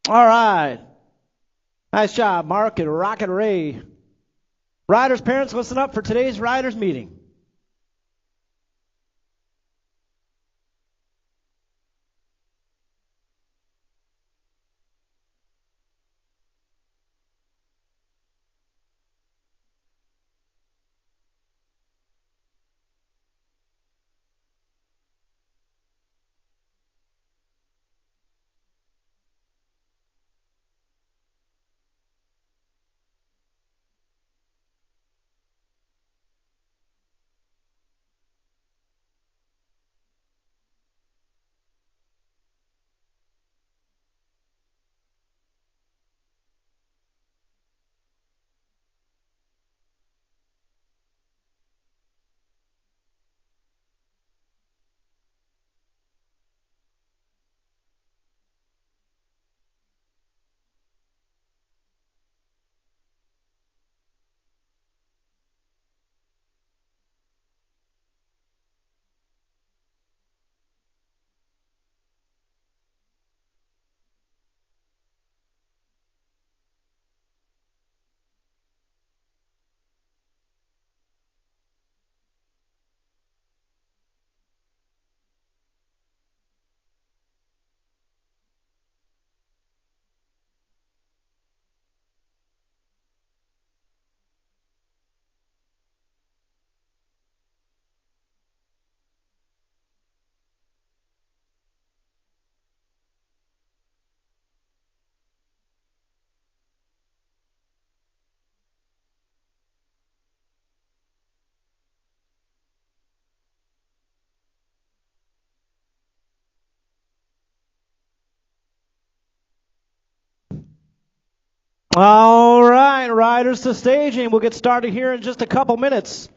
All right. Nice job, Mark and Rocket Ray. Riders, parents, listen up for today's riders meeting. All right, riders to staging. We'll get started here in just a couple minutes.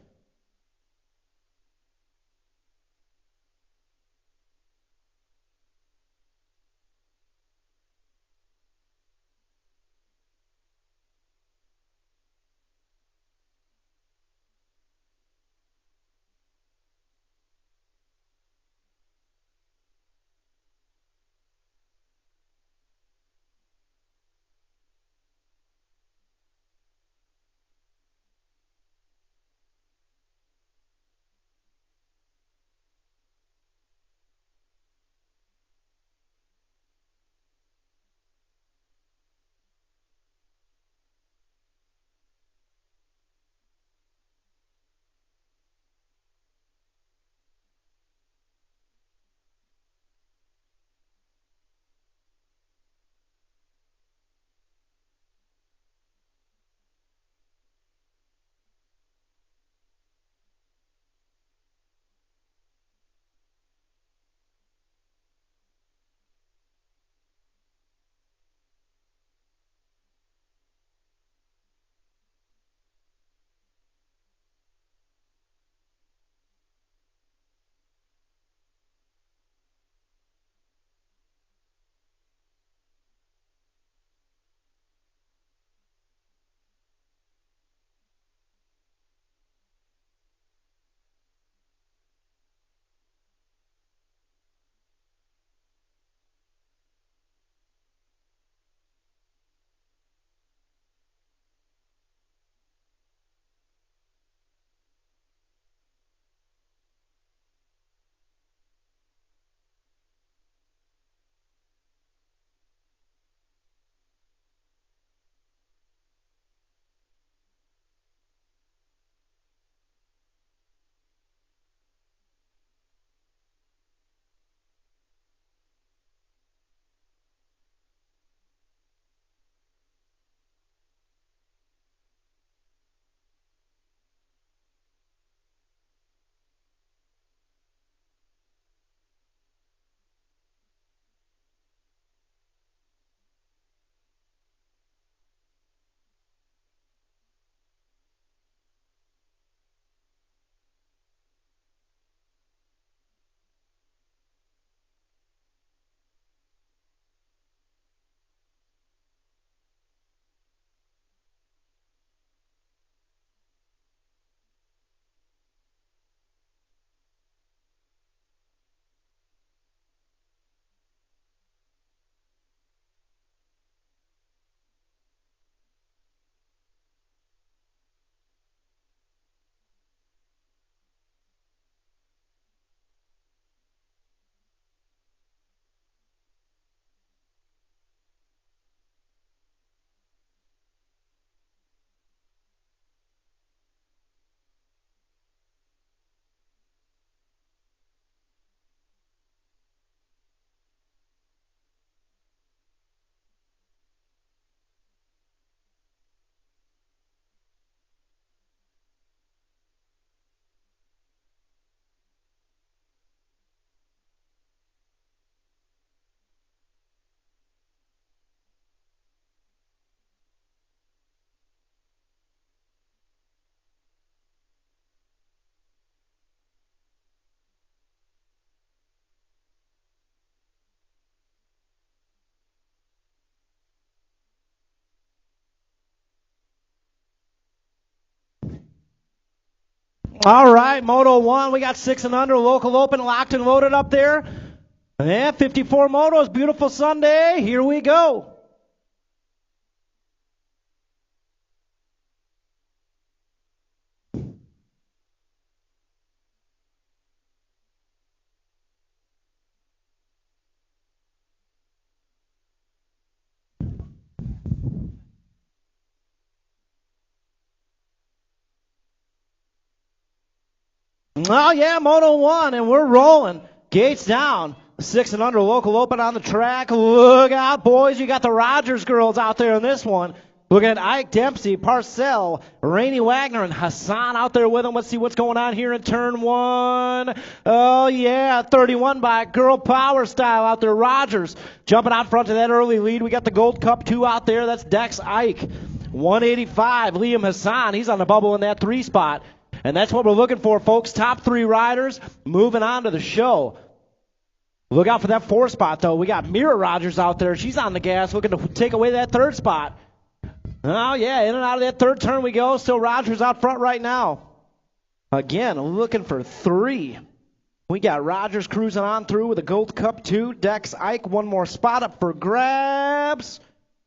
All right, Moto 1, we got 6 and under, local open, locked and loaded up there. Yeah, 54 motos, beautiful Sunday. Here we go. Oh, yeah, Moto 1, and we're rolling. Gates down. 6 and under, local open on the track. Look out, boys. You got the Rogers girls out there in this one. Looking at Ike Dempsey, Parcell, Rainey Wagner, and Hassan out there with them. Let's see what's going on here in turn 1. Oh, yeah, 31 by Girl Power Style out there. Rogers jumping out front to that early lead. We got the Gold Cup 2 out there. That's Dex Ike. 185, Liam Hassan. He's on the bubble in that 3 spot. And that's what we're looking for, folks. Top 3 riders moving on to the show. Look out for that 4 spot, though. We got Mira Rogers out there. She's on the gas looking to take away that 3rd spot. Oh, yeah, in and out of that 3rd turn we go. Still Rogers out front right now. Again, looking for 3. We got Rogers cruising on through with a Gold Cup 2. Dex Ike, 1 more spot up for grabs.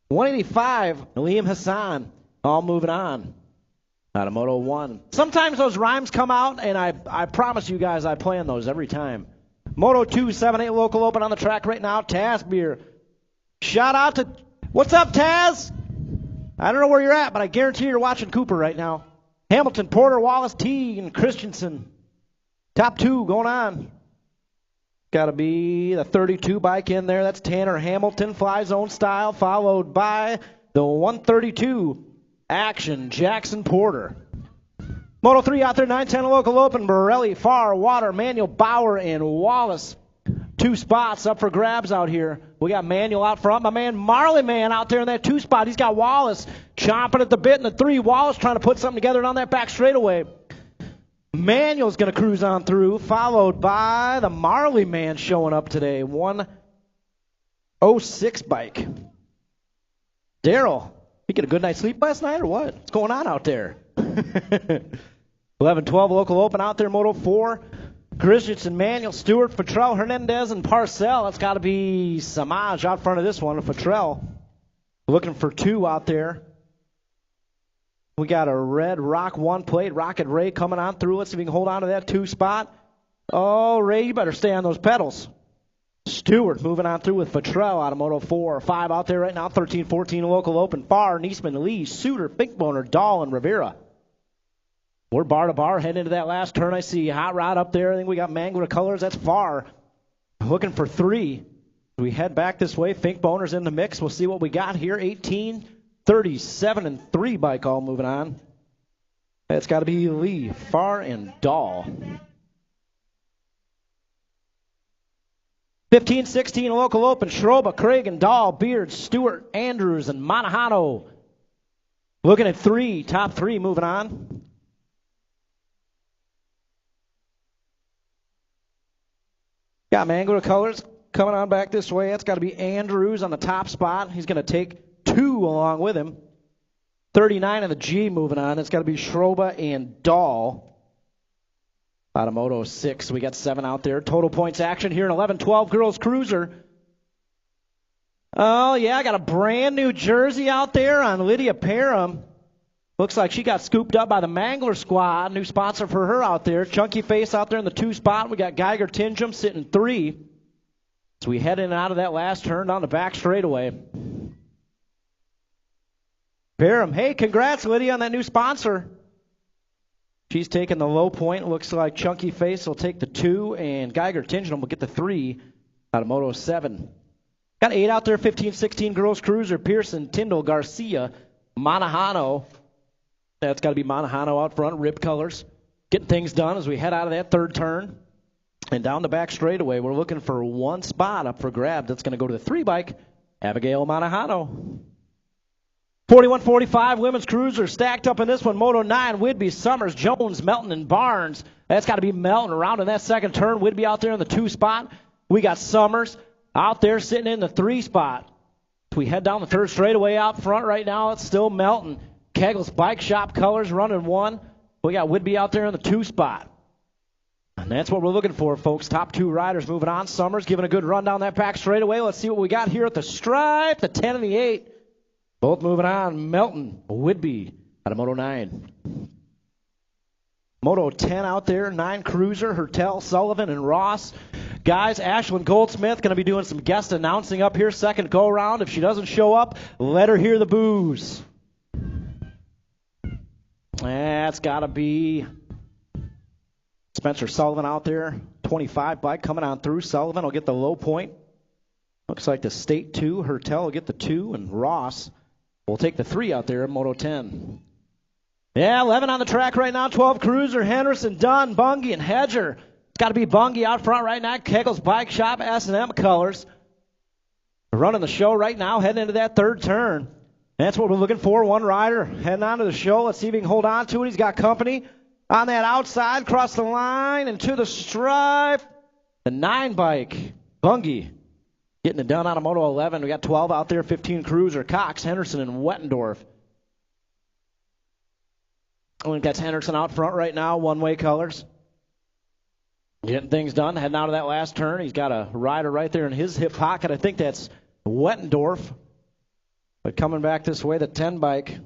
185, Liam Hassan, all moving on. Out of Moto 1. Sometimes those rhymes come out, and I promise you guys I plan those every time. Moto 2, 7-8 local open on the track right now. Taz Beer. Shout out to... What's up, Taz? I don't know where you're at, but I guarantee you're watching Cooper right now. Hamilton, Porter, Wallace, Teague, and Christensen. Top 2 going on. Got to be the 32 bike in there. That's Tanner Hamilton, Fly Zone style, followed by the 132 Action, Jackson Porter. Moto 3 out there, 9-10 local open. Borelli, Farr, Water, Manuel, Bauer, and Wallace. 2 spots up for grabs out here. We got Manuel out front. My man Marley Man out there in that 2 spot. He's got Wallace chomping at the bit in the 3. Wallace trying to put something together on that back straightaway. Manuel's going to cruise on through, followed by the Marley Man showing up today. 106 bike. Daryl. You get a good night's sleep last night or what? What's going on out there? 11-12 local open out there, Moto 4. Christensen, Manuel, Stewart, Futrell, Hernandez, and Parcell. That's got to be Samaj out front of this one. Futrell looking for 2 out there. We got a red Rock 1 plate. Rocket Ray coming on through. Let's see if we can hold on to that 2 spot. Oh, Ray, you better stay on those pedals. Stewart moving on through with Futrell out of Moto 4. 5 out there right now, 13-14 local open. Farr, Niesman, Lee, Suter, Finkboner, Dahl, and Rivera. We're bar to bar heading into that last turn. I see Hot Rod up there. I think we got Mangler Colors. That's Farr. Looking for 3. We head back this way. Finkboner's in the mix. We'll see what we got here. 18, 37, and 3 bike all moving on. It's got to be Lee, Farr, and Dahl. 15-16 local open. Schroba, Craig, and Dahl, Beard, Stewart, Andrews, and Monahano. Looking at 3, top 3 moving on. Got Mangler Colors coming on back this way. That's got to be Andrews on the top spot. He's going to take 2 along with him. 39 in the G moving on. It's got to be Schroba and Dahl. Out of Moto 6, we got 7 out there. Total points action here in 11-12 Girls Cruiser. Oh, yeah, I got a brand new jersey out there on Lydia Parham. Looks like she got scooped up by the Mangler squad. New sponsor for her out there. Chunky Face out there in the 2 spot. We got Geiger Tingham sitting 3. So we head in and out of that last turn down the back straightaway. Parham, hey, congrats, Lydia, on that new sponsor. She's taking the low point. Looks like Chunky Face will take the 2, and Geiger Tingham will get the 3 out of Moto 7. Got 8 out there, 15-16 Girls Cruiser. Pearson, Tyndall, Garcia, Monahano. That's got to be Monahano out front, rib colors. Getting things done as we head out of that 3rd turn. And down the back straightaway, we're looking for 1 spot up for grabs. That's going to go to the 3 bike, Abigail Monahano. 41-45 Women's Cruiser stacked up in this one. Moto 9, Whidbey, Summers, Jones, Melton, and Barnes. That's got to be Melton around in that 2nd turn. Whidbey out there in the 2 spot. We got Summers out there sitting in the 3 spot. As we head down the 3rd straightaway out front right now, it's still Melton. Kegel's Bike Shop colors running 1. We got Whitby out there in the 2 spot. And that's what we're looking for, folks. Top 2 riders moving on. Summers giving a good run down that back straightaway. Let's see what we got here at the stripe, the 10 and the 8. Both moving on. Melton, Whitby out of Moto 9. Moto 10 out there, 9 Cruiser, Hertel, Sullivan, and Ross. Guys, Ashlyn Goldsmith going to be doing some guest announcing up here, second go-around. If she doesn't show up, let her hear the boos. That's got to be Spencer Sullivan out there. 25 bike coming on through. Sullivan will get the low point. Looks like the State 2. Hertel will get the 2, and Ross will take the 3 out there in Moto 10. Yeah, 11 on the track right now. 12 Cruiser, Henderson, Dunn, Bungie, and Hedger. It's got to be Bungie out front right now. Kegel's Bike Shop, S&M colors. Running the show right now, heading into that 3rd turn. That's what we're looking for. One rider heading on to the show. Let's see if he can hold on to it. He's got company on that outside, across the line, and to the stripe. The 9 bike, Bungie, getting it done out of Moto 11. We got 12 out there, 15 Cruiser, Cox, Henderson, and Wettendorf. I think that's Henderson out front right now, one-way colors. Getting things done, heading out of that last turn. He's got a rider right there in his hip pocket. I think that's Wettendorf. But coming back this way, the 10 bike,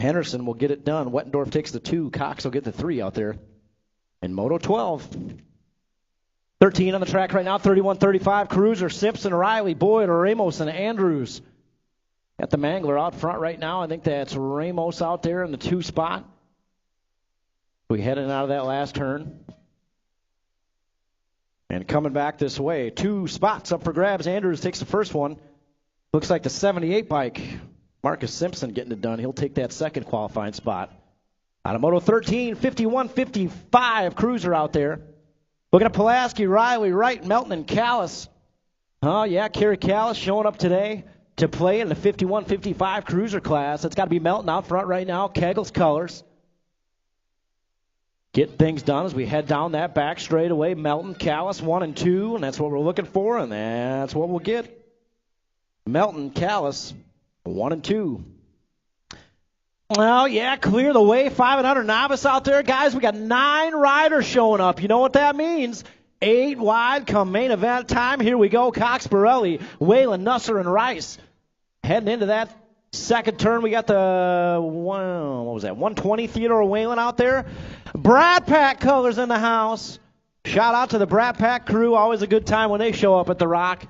Henderson will get it done. Wettendorf takes the 2. Cox will get the 3 out there in Moto 12. 13 on the track right now, 31-35. Cruiser, Simpson, Riley, Boyd, Ramos, and Andrews. Got the Mangler out front right now. I think that's Ramos out there in the 2 spot. We heading out of that last turn. And coming back this way, 2 spots up for grabs. Andrews takes the first one. Looks like the 78 bike, Marcus Simpson getting it done. He'll take that second qualifying spot. Out of Moto 13, 51-55 Cruiser out there. Looking at Pulaski, Riley, Wright, Melton, and Callis. Oh, yeah, Kerry Callis showing up today to play in the 51-55 Cruiser class. It's got to be Melton out front right now. Kegel's colors. Get things done as we head down that back straightaway. Melton, Callis, 1 and 2, and that's what we're looking for, and that's what we'll get. Melton, Callis, 1 and 2. Well, yeah, clear the way. 500 novice out there. Guys, we got 9 riders showing up. You know what that means. 8 wide come main event time. Here we go. Cox, Borelli, Whalen, Nusser, and Rice. Heading into that second turn, we got the 120 Theodore Whalen out there. Brat Pack colors in the house. Shout out to the Brat Pack crew. Always a good time when they show up at the Rock.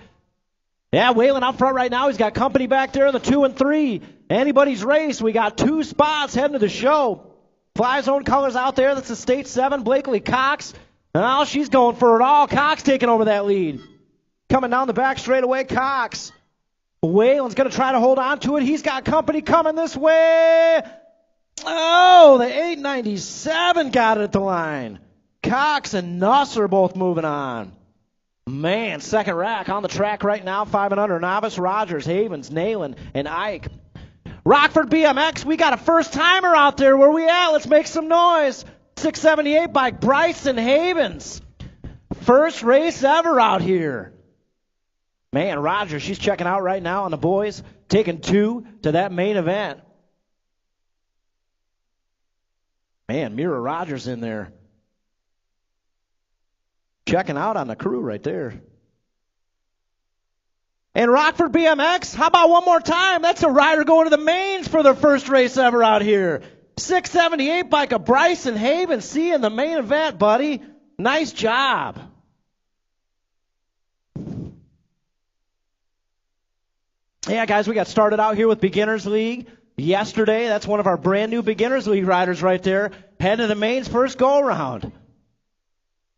Yeah, Whalen out front right now. He's got company back there in the 2 and 3. Anybody's race. We got 2 spots heading to the show. Fly Zone colors out there. That's the State 7. Blakely Cox. Now she's going for it all. Cox taking over that lead. Coming down the back straightaway, Cox. Whalen's going to try to hold on to it. He's got company coming this way. Oh, the 897 got it at the line. Cox and Nusser both moving on. Man, second rack on the track right now. 500 novice, Rogers, Havens, Nayland, and Ike. Rockford BMX, we got a first-timer out there. Where we at? Let's make some noise. 678 by Bryson Havens. First race ever out here. Man, Rogers, she's checking out right now on the boys. Taking 2 to that main event. Man, Mira Rogers in there. Checking out on the crew right there. And Rockford BMX, how about one more time? That's a rider going to the mains for their first race ever out here. 678 bike of Bryson Haven. See you in the main event, buddy. Nice job. Yeah, guys, we got started out here with Beginners League yesterday. That's one of our brand new Beginners League riders right there. Heading to the mains first go-around.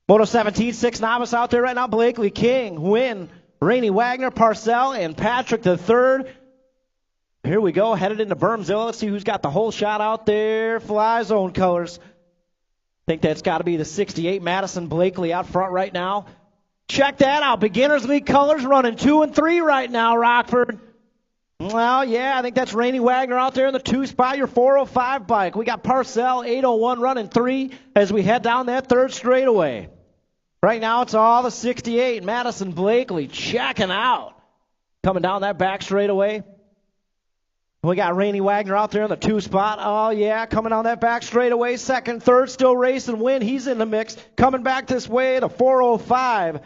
Moto 17, 6 novice out there right now. Blakely, King, Wynn, Rainey Wagner, Parcell, and Patrick the third. Here we go, headed into Bermzilla. Let's see who's got the whole shot out there. Fly Zone colors. I think that's got to be the 68 Madison Blakely out front right now. Check that out. Beginners League colors running 2 and 3 right now, Rockford. Well, yeah, I think that's Rainey Wagner out there in the 2 spot, your 405 bike. We got Parcell, 801 running 3 as we head down that third straightaway. Right now, it's all the 68. Madison Blakely checking out. Coming down that back straightaway. We got Rainey Wagner out there in the 2 spot. Oh, yeah, coming on that back straightaway. Second, third, still racing. Win, he's in the mix. Coming back this way, the 405.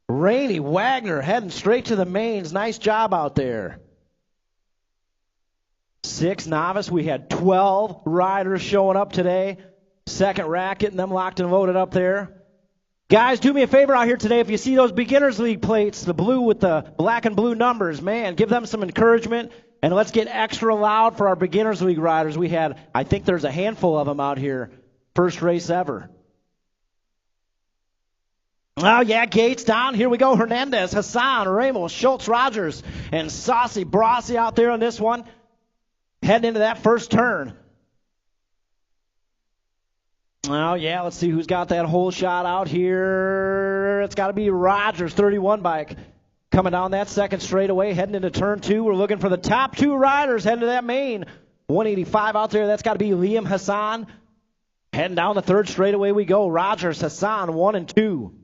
Rainey Wagner heading straight to the mains. Nice job out there. 6 novice. We had 12 riders showing up today. Second rack, getting them locked and loaded up there. Guys, do me a favor out here today. If you see those Beginners League plates, the blue with the black and blue numbers, man, give them some encouragement. And let's get extra loud for our Beginners League riders. We had, I think there's a handful of them out here. First race ever. Oh, yeah, Gates down. Here we go. Hernandez, Hassan, Ramos, Schultz, Rogers, and Saucy Brossi out there on this one. Heading into that first turn. Oh, yeah, let's see who's got that whole shot out here. It's got to be Rogers, 31 bike. Coming down that second straightaway, heading into turn 2. We're looking for the top 2 riders heading to that main. 185 out there. That's got to be Liam Hassan. Heading down the third straightaway we go. Rogers, Hassan, 1 and 2.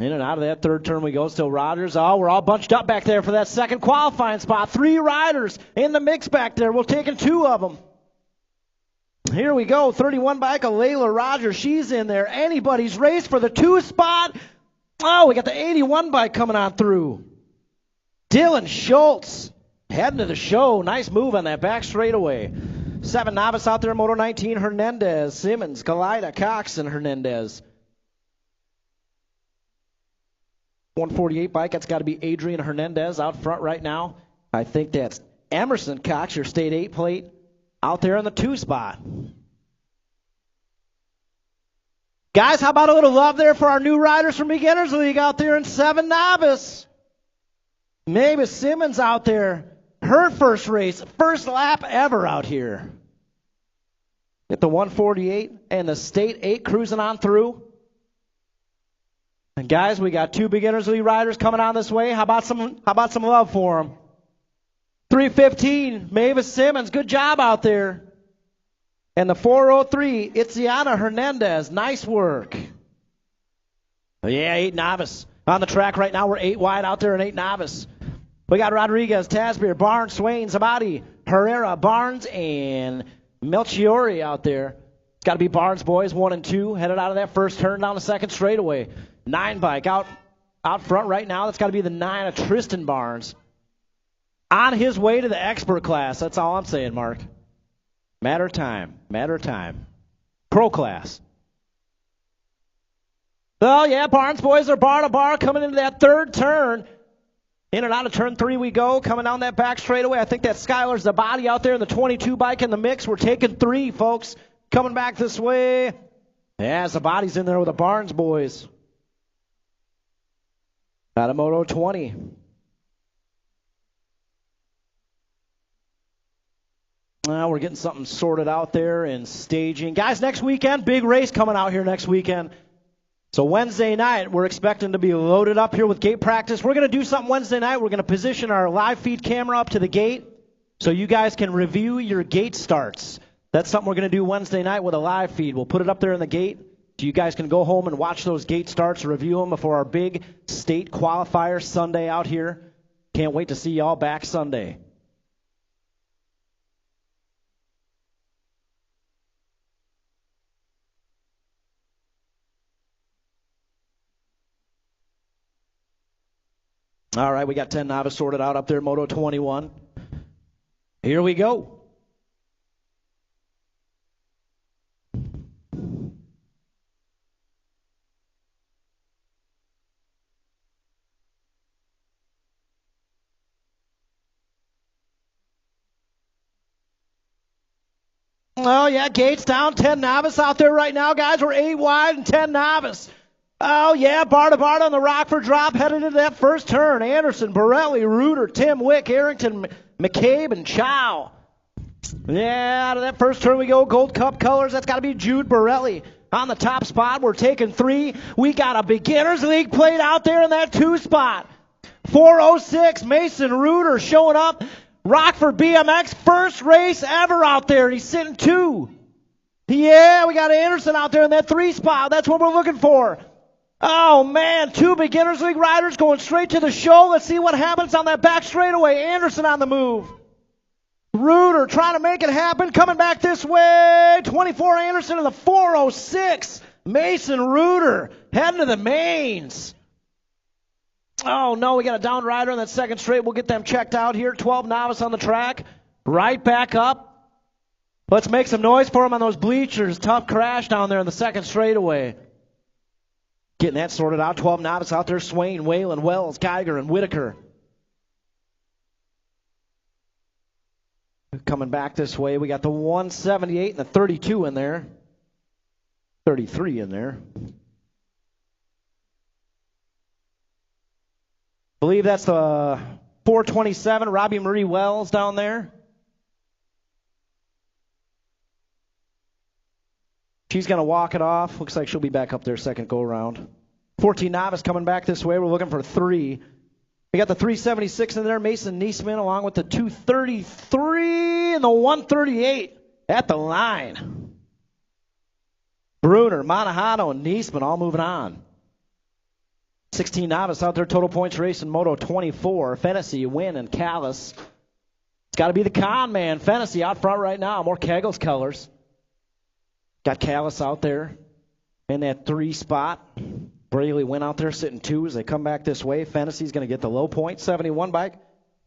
In and out of that third turn we go. Still Rogers. Oh, we're all bunched up back there for that second qualifying spot. 3 riders in the mix back there. We're taking 2 of them. Here we go. 31 bike of Layla Rogers. She's in there. Anybody's race for the 2 spot. Oh, we got the 81 bike coming on through. Dylan Schultz heading to the show. Nice move on that back straightaway. 7 novice out there. Moto 19. Hernandez, Simmons, Galida, Cox, and Hernandez. 148 bike. That's got to be Adrian Hernandez out front right now. I think that's Emerson Cox, your state 8 plate. Out there in the 2 spot. Guys, how about a little love there for our new riders from Beginners League out there in 7 novice? Mavis Simmons out there. Her first race, first lap ever out here. Get the 148 and the state 8 cruising on through. And guys, we got 2 Beginners League riders coming on this way. How about some love for them? 315, Mavis Simmons, good job out there. And the 403, Itziana Hernandez, nice work. Yeah, 8 novice. On the track right now, we're 8 wide out there and 8 novice. We got Rodriguez, Tasbeer, Barnes, Swain, Zabadi, Herrera, Barnes, and Melchiori out there. It's got to be Barnes boys, 1 and 2, headed out of that first turn down the second straightaway. 9 bike out front right now. That's got to be the 9 of Tristan Barnes. On his way to the expert class. That's all I'm saying, Mark. Matter of time. Matter of time. Pro class. Oh, yeah, Barnes boys are bar to bar coming into that third turn. In and out of turn 3 we go. Coming down that back straightaway. I think that's Skylar's the body out there in the 22 bike in the mix. We're taking 3, folks. Coming back this way. Yeah, Zabadi's in there with the Barnes boys. Out of Moto 20. Well, we're getting something sorted out there and staging. Guys, next weekend, big race coming out here next weekend. So Wednesday night, we're expecting to be loaded up here with gate practice. We're going to do something Wednesday night. We're going to position our live feed camera up to the gate so you guys can review your gate starts. That's something we're going to do Wednesday night with a live feed. We'll put it up there in the gate so you guys can go home and watch those gate starts, review them before our big state qualifier Sunday out here. Can't wait to see y'all back Sunday. All right, we got 10 novice sorted out up there, Moto 21. Here we go. Oh, yeah, gates down, 10 novice out there right now, guys. We're 8 wide and 10 novice. Oh, yeah, bar to bar on the Rockford drop, headed into that first turn. Anderson, Borelli, Reuter, Tim Wick, Arrington, McCabe, and Chow. Yeah, out of that first turn we go. Gold Cup colors. That's got to be Jude Borelli on the top spot. We're taking 3. We got a Beginners League plate out there in that 2 spot. 406, Mason Reuter showing up. Rockford BMX, first race ever out there. He's sitting 2. Yeah, we got Anderson out there in that 3 spot. That's what we're looking for. Oh, man, 2 Beginners League riders going straight to the show. Let's see what happens on that back straightaway. Anderson on the move. Reuter trying to make it happen. Coming back this way. 24 Anderson in the 406. Mason Reuter heading to the mains. Oh, no, we got a down rider in that second straight. We'll get them checked out here. 12 novice on the track. Right back up. Let's make some noise for him on those bleachers. Tough crash down there in the second straightaway. Getting that sorted out. 12 novice out there. Swain, Whalen, Wells, Geiger, and Whitaker. Coming back this way, we got the 178 and the 32 in there. 33 in there. Believe that's the 427, Robbie Marie Wells down there. She's going to walk it off. Looks like she'll be back up there second go around. 14 novice coming back this way. We're looking for 3. We got the 376 in there, Mason Niesman, along with the 233 and the 138 at the line. Bruner, Monahano, and Niesman all moving on. 16 novice out there, total points race in Moto 24. Fennessy, Wynn, and Callis. It's got to be the con man. Fennessy out front right now. More Keggles colors. Got Callis out there in that 3 spot. Braley Wynn out there sitting 2 as they come back this way. Fennessy's going to get the low point, 71 bike.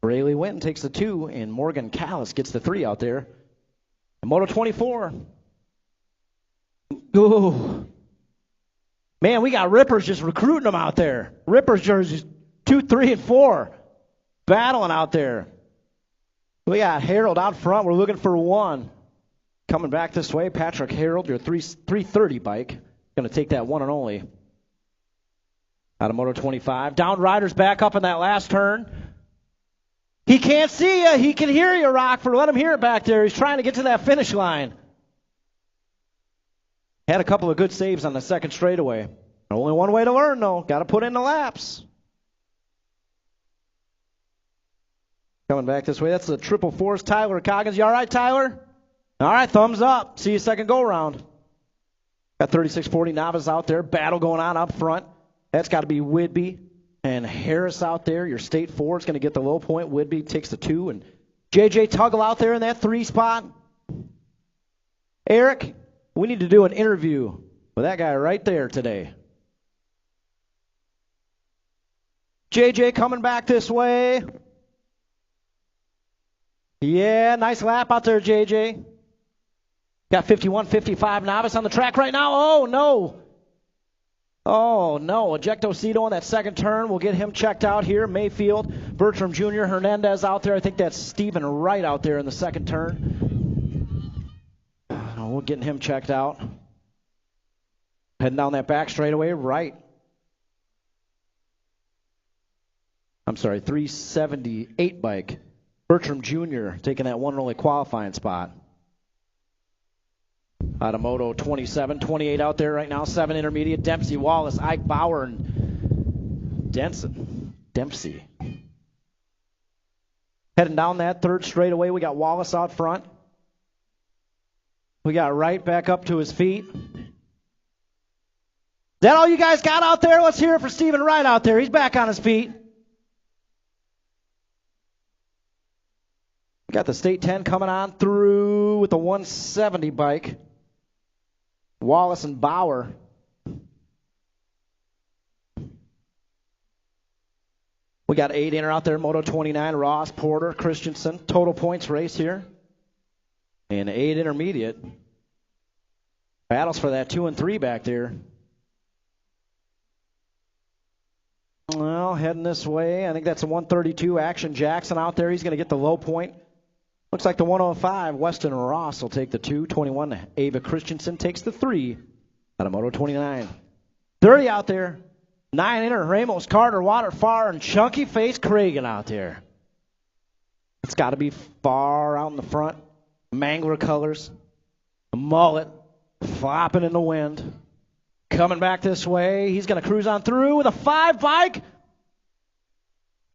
Braley Wynn takes the 2, and Morgan Callis gets the 3 out there. And Moto 24. Ooh. Man, we got Rippers just recruiting them out there. Rippers jerseys 2, 3, and 4. Battling out there. We got Harold out front. We're looking for 1. Coming back this way, Patrick Harold, your 330 bike. Going to take that 1 and only. Out of Moto 25. Down riders back up in that last turn. He can't see you. He can hear you, Rockford. Let him hear it back there. He's trying to get to that finish line. Had a couple of good saves on the second straightaway. Only one way to learn, though. Got to put in the laps. Coming back this way. That's the 444's Tyler Coggins. You all right, Tyler? All right, thumbs up. See you second go-around. Got 3640 novice out there. Battle going on up front. That's got to be Whidbey and Harris out there. Your state 4 is going to get the low point. Whidbey takes the 2. And J.J. Tuggle out there in that 3 spot. Eric, we need to do an interview with that guy right there today. J.J. coming back this way. Yeah, nice lap out there, J.J. Got 51-55 novice on the track right now. Oh, no. Oh, no. Ejectocito on that second turn. We'll get him checked out here. Mayfield, Bertram Jr., Hernandez out there. I think that's Stephen Wright out there in the second turn. We're getting him checked out. Heading down that back straightaway, right. I'm sorry, 378 bike. Bertram Jr. taking that 1 and only qualifying spot. Out of Moto 27, 28 out there right now, 7 intermediate. Dempsey, Wallace, Ike Bauer, and Dempsey. Heading down that third straightaway, we got Wallace out front. We got Wright back up to his feet. Is that all you guys got out there? Let's hear it for Stephen Wright out there. He's back on his feet. We got the State 10 coming on through with the 170 bike. Wallace and Bauer. We got 8 inner out there, Moto 29, Ross, Porter, Christensen. Total points race here. And 8 intermediate. Battles for that 2 and 3 back there. Well, heading this way. I think that's a 132. Action Jackson out there. He's going to get the low point. Looks like the 105, Weston Ross will take the 2. 21, Ava Christensen takes the 3 out of Moto 29. 30 out there. 9 inner, Ramos, Carter, Water, Farr, and Chunky Face Cragen out there. It's got to be far out in the front. Mangler colors. A mullet. Flopping in the wind. Coming back this way. He's going to cruise on through with a 5 bike.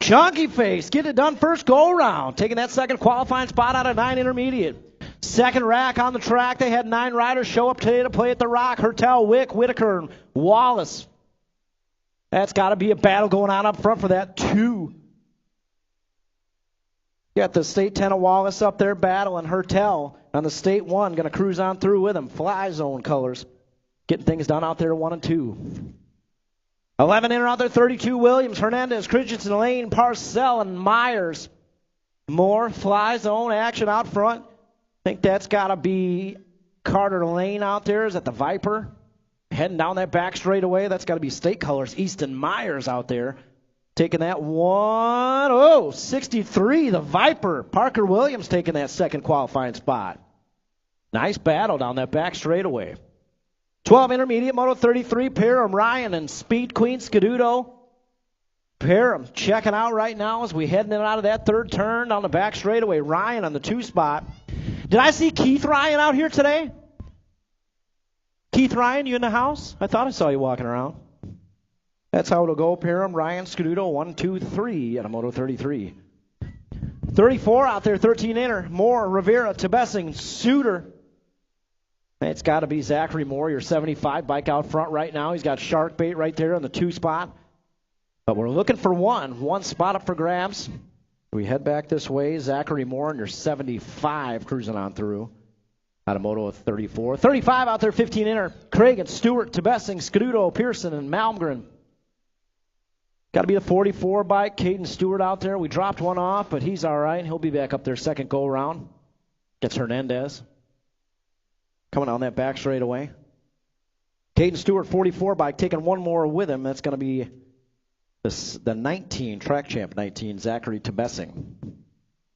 Chunky Face, get it done first go round. Taking that second qualifying spot out of 9 intermediate. Second rack on the track. They had 9 riders show up today to play at the Rock. Hertel, Wick, Whitaker, and Wallace. That's got to be a battle going on up front for that 2. Got the State 10 of Wallace up there battling Hertel on the State 1. Going to cruise on through with him. Fly zone colors. Getting things done out there 1 and 2. 11 in out there, 32 Williams, Hernandez, Christensen, Lane, Parcell, and Myers. More fly zone action out front. I think that's got to be Carter Lane out there. Is that the Viper? Heading down that back straightaway. That's got to be State colors. Easton Myers out there. Taking that 1. Oh, 63, the Viper. Parker Williams taking that second qualifying spot. Nice battle down that back straightaway. 12 intermediate, Moto 33, Parham, Ryan, and Speed Queen Scaduto. Parham checking out right now as we heading in out of that third turn down the back straightaway. Ryan on the 2 spot. Did I see Keith Ryan out here today? Keith Ryan, you in the house? I thought I saw you walking around. That's how it'll go. Parham, Ryan, Scaduto, 1, 2, 3 at a Moto 33. 34 out there, 13 inner. Moore, Rivera, Tebessing, Suter. It's got to be Zachary Moore, your 75 bike out front right now. He's got shark bait right there on the 2 spot. But we're looking for 1 spot up for grabs. We head back this way. Zachary Moore and your 75 cruising on through. Out of Moto 34. 35 out there, 15 inner. Craig and Stewart, Tebessing, Scaduto, Pearson, and Malmgren. Got to be the 44 bike. Caden Stewart out there. We dropped one off, but he's all right. He'll be back up there second go around. Gets Hernandez. Coming on that back straight away. Caden Stewart, 44 bike, taking one more with him. That's going to be the 19, track champ 19, Zachary Tebessing.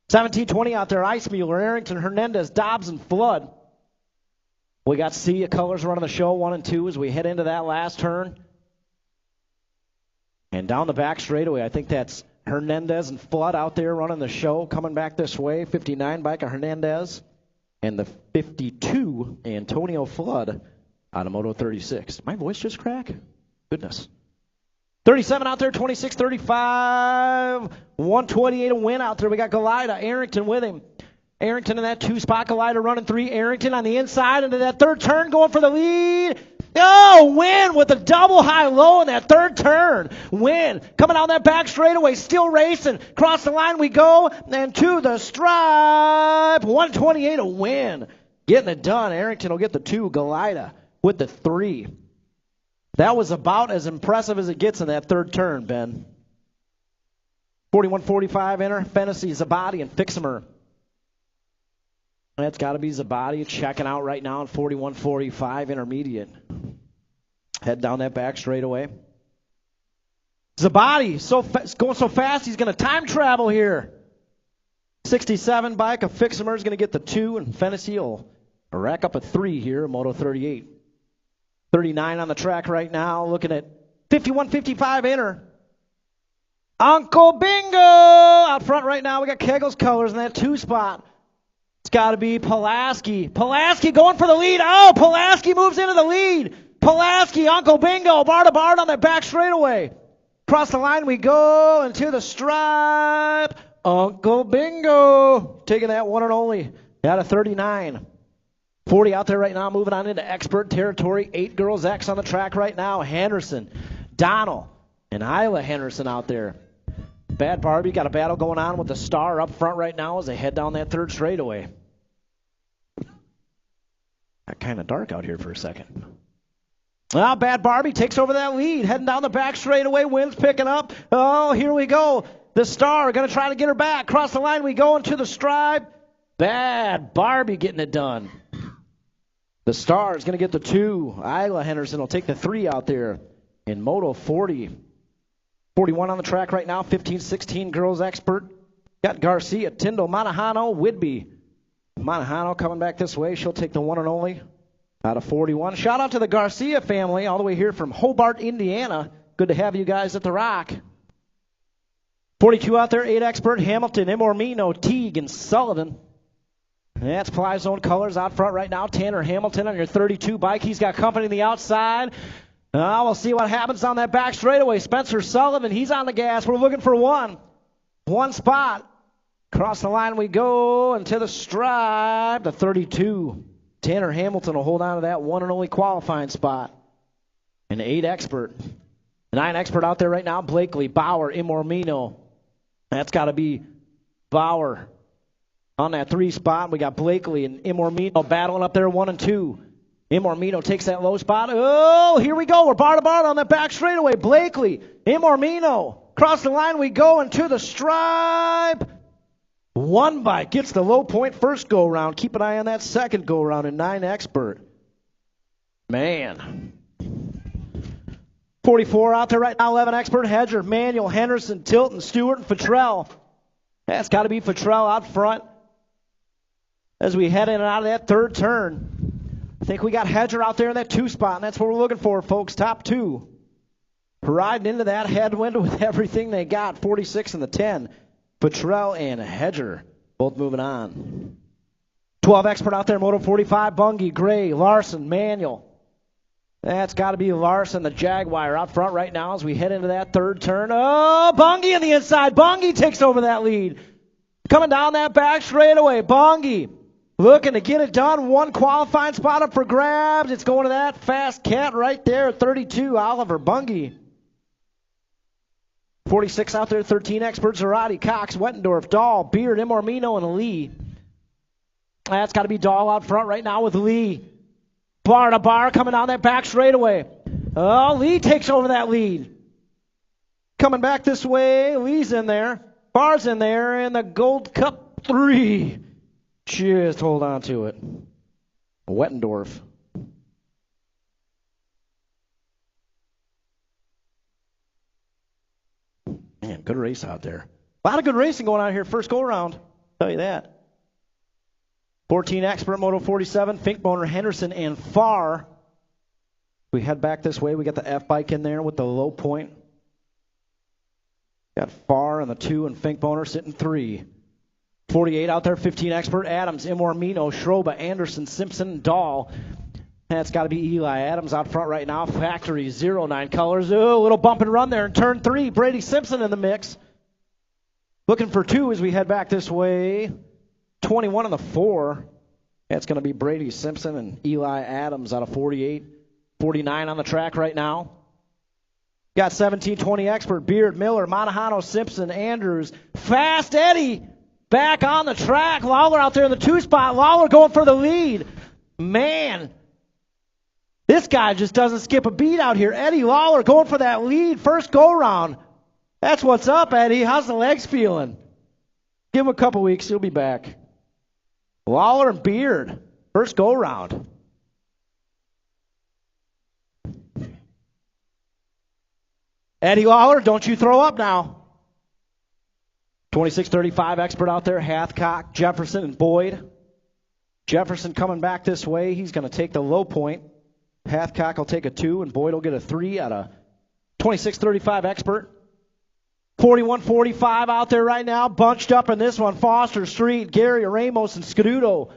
17-20 out there, Ice Mueller, Arrington, Hernandez, Dobbs, and Flood. We got Sia Colors running the show 1 and 2 as we head into that last turn. And down the back straightaway, I think that's Hernandez and Flood out there running the show, coming back this way. 59 bike of Hernandez. And the 52, Antonio Flood, out of Moto 36. My voice just crack? Goodness. 37 out there, 26-35. 128 a win out there. We got Galida, Arrington with him. Arrington in that 2 spot. Galida running 3. Arrington on the inside into that third turn going for the lead. Oh, Win with a double high-low in that third turn. Win coming out that back straightaway, still racing. Cross the line we go, and to the stripe. 128 a win. Getting it done. Arrington will get the 2. Galida with the 3. That was about as impressive as it gets in that third turn, Ben. 41-45 enter. Fennessy, Zabadi, and Fixamer. That's got to be Zabadi checking out right now in 41-45 intermediate. Head down that back straightaway. Zabadi going so fast he's going to time travel here. 67 bike of Fixamer is going to get the 2, and Fennessy will rack up a 3 here, Moto 38. 39 on the track right now, looking at 51-55 inner. Uncle Bingo out front right now. We got Kegel's Colors in that 2 spot. It's got to be Pulaski. Pulaski going for the lead. Oh, Pulaski moves into the lead. Pulaski, Uncle Bingo, bar to bar on that back straightaway. Across the line we go, and to the stripe. Uncle Bingo taking that 1 and only out of 39. 40 out there right now, moving on into expert territory. 8 girls X on the track right now. Henderson, Donald, and Isla Henderson out there. Bad Barbie got a battle going on with the Star up front right now as they head down that third straightaway. Got kind of dark out here for a second. Well, Bad Barbie takes over that lead, heading down the back straightaway. Wind's picking up. Oh, here we go. The Star going to try to get her back. Across the line we go into the stripe. Bad Barbie getting it done. The Star is going to get the 2. Isla Henderson will take the 3 out there in Moto 40. 41 on the track right now, 15-16 girls expert. Got Garcia, Tyndall, Manahano, Whidbey. Manahano coming back this way. She'll take the 1 and only out of 41. Shout out to the Garcia family all the way here from Hobart, Indiana. Good to have you guys at the Rock. 42 out there, 8 expert, Hamilton, Imormino, Teague, and Sullivan. That's Fly Zone Colors out front right now. Tanner Hamilton on your 32 bike. He's got company on the outside. We'll see what happens on that back straightaway. Spencer Sullivan, he's on the gas. We're looking for 1 spot. Across the line we go, and to the stripe, the 32. Tanner Hamilton will hold on to that 1 and only qualifying spot. An 8 expert. 9 expert out there right now, Blakely, Bauer, Imormino. That's got to be Bauer on that 3 spot. We got Blakely and Imormino battling up there 1 and 2. Imormino takes that low spot. Oh, here we go. We're bar to bar on that back straightaway. Blakely, Imormino. Across the line we go into the stripe. One bike gets the low point first go round. Keep an eye on that second go round in 9 expert. Man. 44 out there right now, 11 expert. Hedger, Manuel, Henderson, Tilton, Stewart, and Futrell. That's got to be Futrell out front as we head in and out of that third turn. I think we got Hedger out there in that 2 spot, and that's what we're looking for, folks. Top 2. Riding into that headwind with everything they got. 46 and the 10. Futrell and Hedger both moving on. 12 expert out there, Moto 45, Bungie, Gray, Larson, Manuel. That's got to be Larson, the Jaguar, out front right now as we head into that third turn. Oh, Bungie on the inside. Bungie takes over that lead. Coming down that back straightaway. Bungie looking to get it done. 1 qualifying spot up for grabs. It's going to that fast cat right there at 32, Oliver Bungie. 46 out there, 13 experts, Zarate, Cox, Wettendorf, Dahl, Beard, Imormino, and Lee. That's got to be Dahl out front right now with Lee. Bar to bar coming down that back straightaway. Oh, Lee takes over that lead. Coming back this way, Lee's in there. Bar's in there, and the Gold Cup 3. Just hold on to it. Wettendorf. Man, good race out there. A lot of good racing going on here first go around. Tell you that. 14 expert, Moto 47, Finkboner, Henderson, and Farr. We head back this way. We got the F bike in there with the low point. Got Farr in the 2 and Finkboner sitting 3. 48 out there, 15 expert, Adams, Imormino, Schroba, Anderson, Simpson, and Dahl. That's got to be Eli Adams out front right now. Factory 09 colors. Oh, a little bump and run there in turn 3. Brady Simpson in the mix. Looking for 2 as we head back this way. 21 on the 4. That's going to be Brady Simpson and Eli Adams out of 48. 49 on the track right now. Got 17, 20 expert, Beard, Miller, Monahano, Simpson, Andrews. Fast Eddie back on the track. Lawler out there in the 2 spot. Lawler going for the lead. Man, this guy just doesn't skip a beat out here. Eddie Lawler going for that lead first go round. That's what's up, Eddie. How's the legs feeling? Give him a couple weeks. He'll be back. Lawler and Beard, first go round. Eddie Lawler, don't you throw up now. 26-35 expert out there, Hathcock, Jefferson, and Boyd. Jefferson coming back this way. He's going to take the low point. Hathcock will take a 2, and Boyd will get a 3 out of 26-35 expert. 41-45 out there right now, bunched up in this one. Foster, Street, Gary, Ramos, and Scuduto.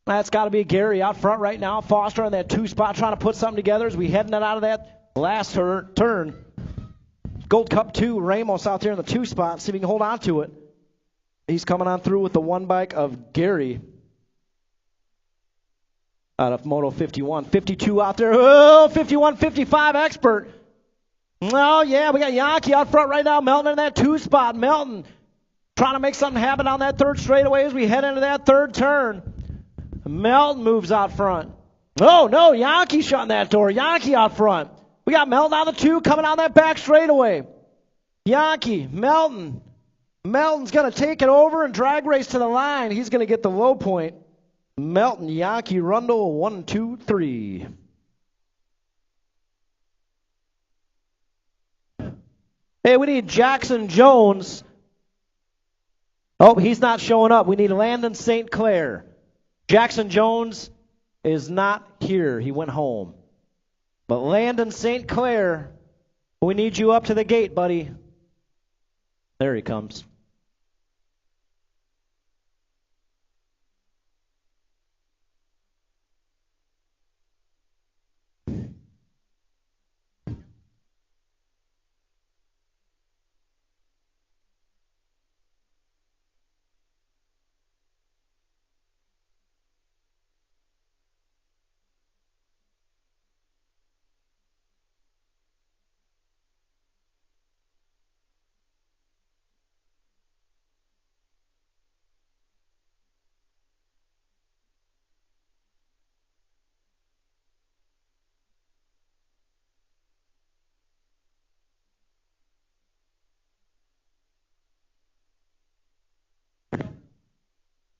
That's got to be Gary out front right now. Foster on that 2 spot trying to put something together as we heading it out of that last turn. Gold Cup 2, Ramos out there in the 2 spot. See if he can hold on to it. He's coming on through with the 1 bike of Gary out of Moto 51. 52 out there. Oh, 51-55 expert. Oh, yeah, we got Yankee out front right now. Melton in that 2 spot. Melton trying to make something happen on that third straightaway as we head into that third turn. Melton moves out front. Oh, no, Yankee shutting that door. Yankee out front. We got Melton on the 2 coming on that back straightaway. Yankee, Melton. Melton's going to take it over and drag race to the line. He's going to get the low point. Melton, Yankee, Rundle, 1, 2, 3. Hey, we need Jackson Jones. Oh, he's not showing up. We need Landon St. Clair. Jackson Jones is not here. He went home. But Landon St. Clair, we need you up to the gate, buddy. There he comes.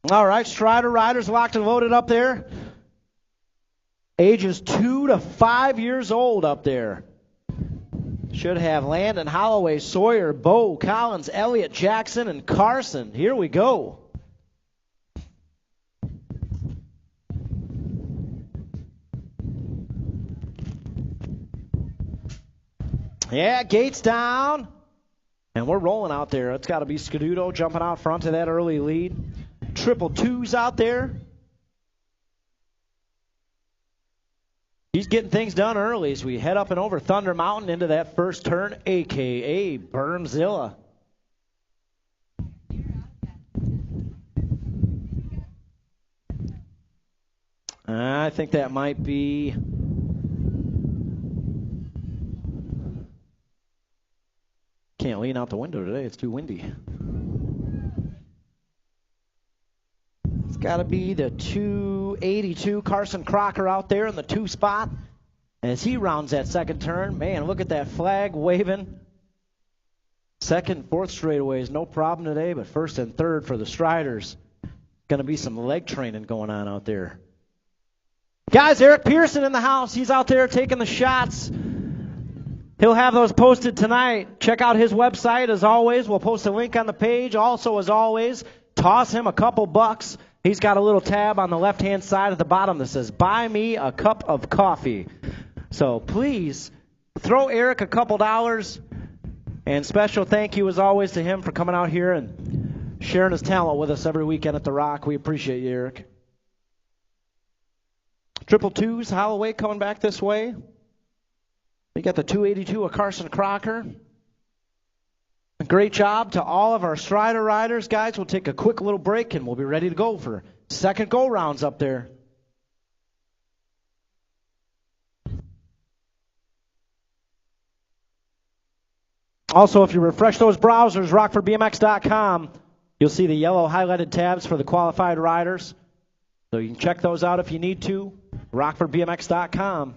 All right, Strider riders locked and loaded up there. Ages 2 to 5 years old up there. Should have Landon, Holloway, Sawyer, Bo, Collins, Elliott, Jackson, and Carson. Here we go. Yeah, gates down. And we're rolling out there. It's got to be Scaduto jumping out front to that early lead. Triple twos out there. He's getting things done early as we head up and over Thunder Mountain into that first turn, a.k.a. Bermzilla. I think that might be... Can't lean out the window today. It's too windy. It's got to be the 282 Carson Crocker out there in the 2 spot. As he rounds that second turn, man, look at that flag waving. Second, fourth straightaways, no problem today, but first and third for the Striders. Going to be some leg training going on out there. Guys, Eric Pearson in the house. He's out there taking the shots. He'll have those posted tonight. Check out his website as always. We'll post a link on the page. Also, as always, toss him a couple bucks. He's got a little tab on the left-hand side at the bottom that says, "Buy me a cup of coffee." So please throw Eric a couple dollars. And special thank you as always to him for coming out here and sharing his talent with us every weekend at the Rock. We appreciate you, Eric. Triple twos, Holloway coming back this way. We got the 282 of Carson Crocker. Great job to all of our Strider riders. Guys, we'll take a quick little break and we'll be ready to go for second go-rounds up there. Also, if you refresh those browsers, rockfordbmx.com, you'll see the yellow highlighted tabs for the qualified riders. So you can check those out if you need to. rockfordbmx.com.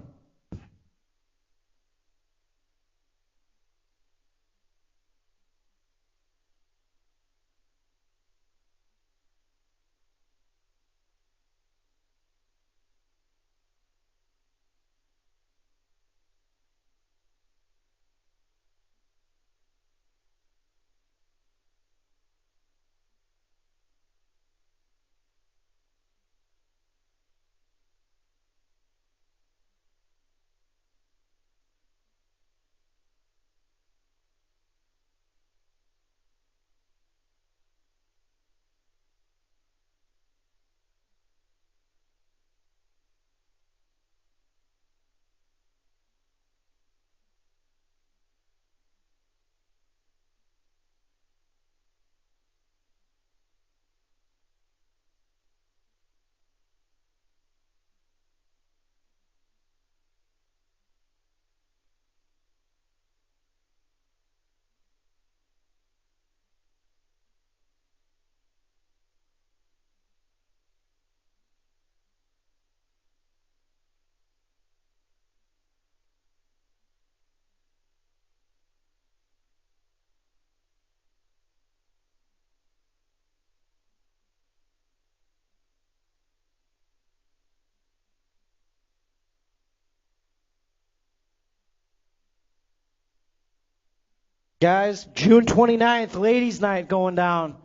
Guys, June 29th, ladies' night going down.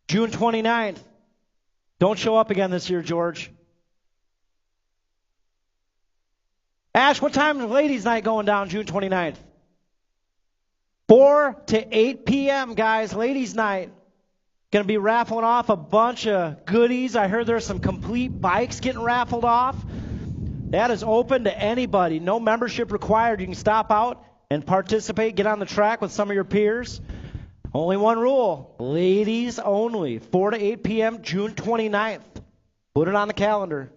June 29th. Don't show up again this year, George. Ash, what time is ladies' night going down June 29th? 4 to 8 p.m., guys, ladies' night. Going to be raffling off a bunch of goodies. I heard there's some complete bikes getting raffled off. That is open to anybody. No membership required. You can stop out and participate, get on the track with some of your peers. Only one rule, ladies only, 4 to 8 p.m., June 29th. Put it on the calendar.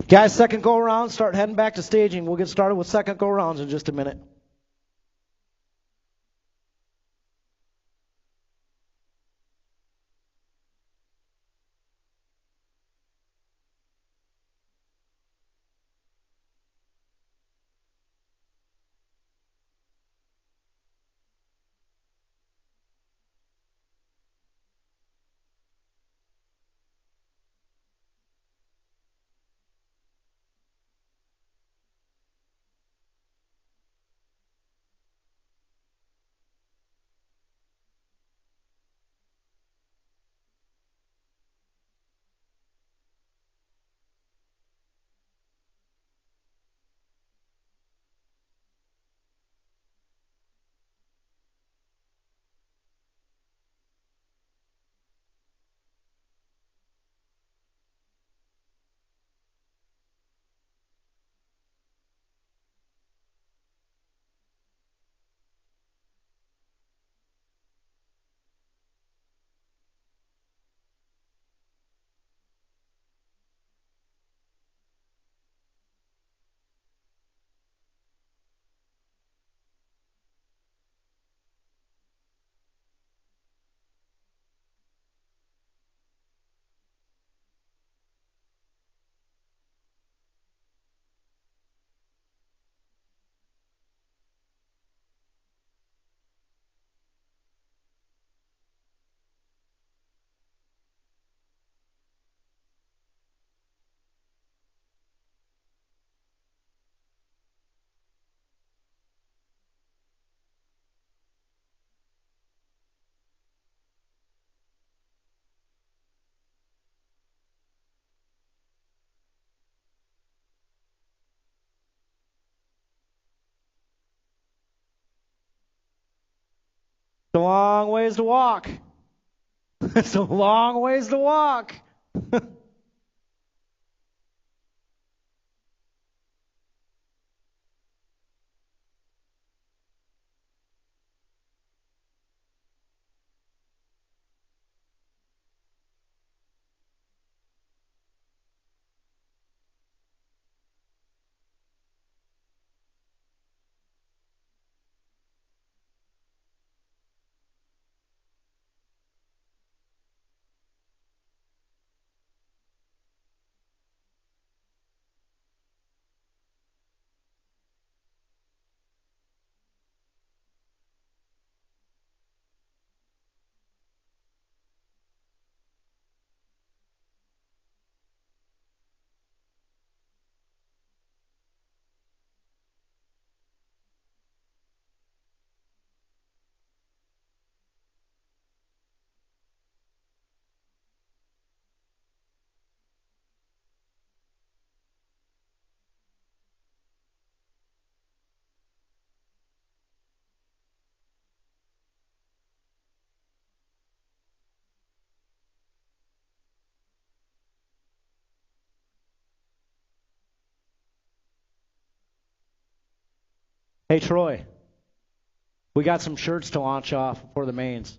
Guys, second go-around, start heading back to staging. We'll get started with second go-arounds in just a minute. It's a long ways to walk. It's a long ways to walk. Hey, Troy, we got some shirts to launch off for the mains.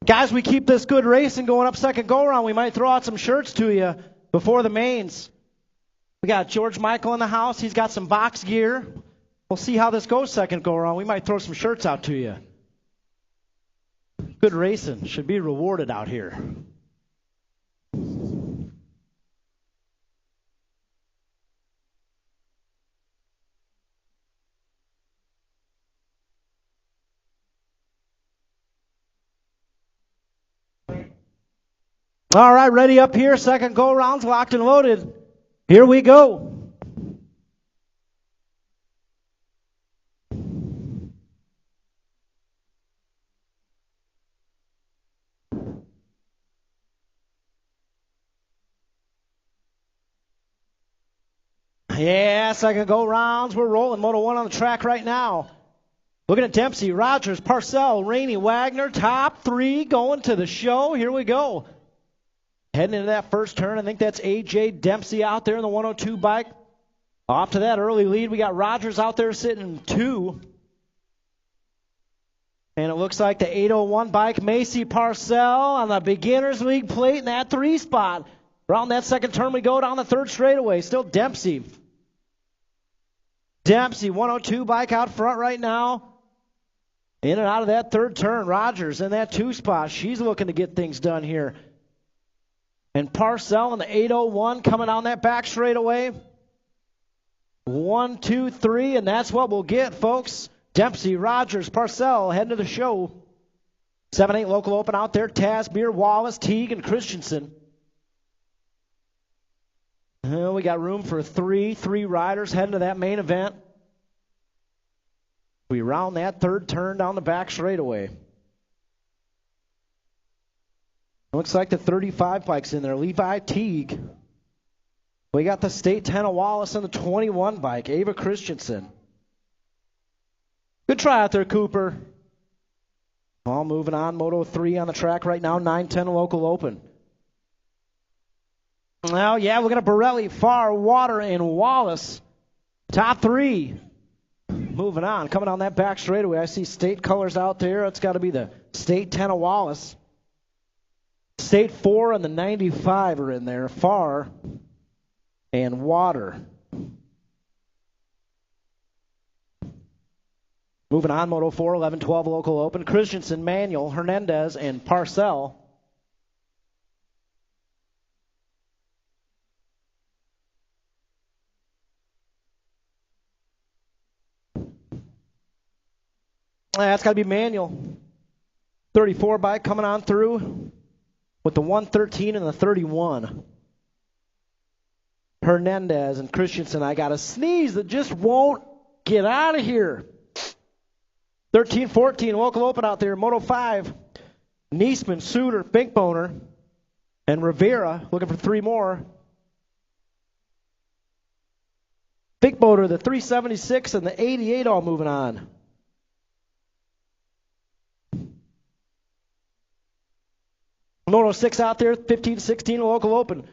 Guys, we keep this good racing going up second go-around. We might throw out some shirts to you before the mains. We got George Michael in the house. He's got some box gear. We'll see how this goes second go-around. We might throw some shirts out to you. Good racing. Should be rewarded out here. All right, ready up here. Second go rounds locked and loaded. Here we go. Yeah, second go rounds. We're rolling. Moto 1 on the track right now. Looking at Dempsey, Rogers, Parcell, Rainey, Wagner, top 3 going to the show. Here we go. Heading into that first turn, I think that's A.J. Dempsey out there in the 102 bike. Off to that early lead, we got Rogers out there sitting in 2. And it looks like the 801 bike, Macy Parcell on the Beginners League plate in that 3 spot. Around that second turn, we go down the third straightaway. Still Dempsey. Dempsey, 102 bike out front right now. In and out of that third turn. Rogers in that 2 spot. She's looking to get things done here. And Parcell in the 801 coming on that back straightaway. 1, 2, 3, and that's what we'll get, folks. Dempsey, Rogers, Parcell heading to the show. 7-8 local open out there. Taz, Beer, Wallace, Teague, and Christensen. We got room for three riders heading to that main event. We round that third turn down the back straightaway. Looks like the 35 bike's in there. Levi Teague. We got the State 10 of Wallace and the 21 bike. Ava Christensen. Good try out there, Cooper. All moving on. Moto 3 on the track right now. 9-10 local open. Well, yeah, we're going to Borelli, Farr, Water, and Wallace. Top 3. Moving on. Coming on that back straightaway. I see state colors out there. It's got to be the State 10 of Wallace. State 4 and the 95 are in there. Farr and Water. Moving on, Moto 4, 11-12 local open. Christensen, Manuel, Hernandez, and Parcell. That's got to be Manuel. 34 bike coming on through with the 113 and the 31. Hernandez and Christensen. I got a sneeze that just won't get out of here. 13-14 local open out there. Moto 5. Niesman, Suter, Finkboner, and Rivera looking for 3 more. Finkboner, the 376 and the 88 all moving on. Moto 6 out there, 15-16 local open.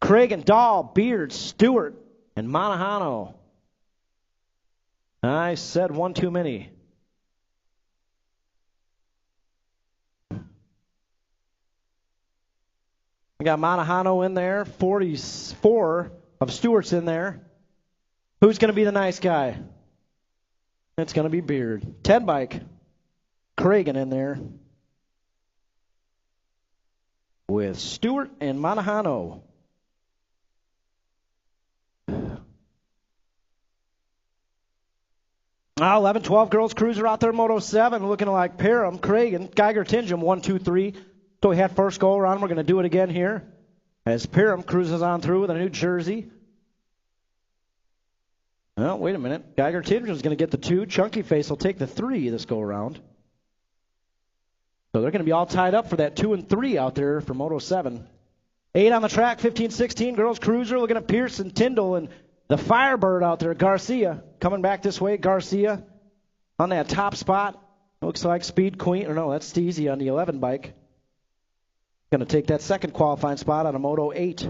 Cragen, Dahl, Beard, Stewart, and Monahano. I said one too many. We got Monahano in there, 44 of Stewart's in there. Who's going to be the nice guy? It's going to be Beard. 10 bike, Cragen in there. With Stewart and Monahano. 11-12 girls cruiser out there, Moto 7, looking like Parham, Cragen, Geiger, Tingem, 1, 2, 3. So we had first go around. We're going to do it again here as Parham cruises on through with a New Jersey. Well, wait a minute. Geiger Tingem is going to get the 2. Chunky Face will take the 3 this go around. So they're going to be all tied up for that 2 and 3 out there for Moto 7. 8 on the track, 15-16 girls cruiser, looking at Pearson, Tyndall, and the Firebird out there, Garcia. Coming back this way, Garcia on that top spot. Looks like Speed Queen, or no, that's Steezy on the 11 bike. Going to take that second qualifying spot on a Moto 8.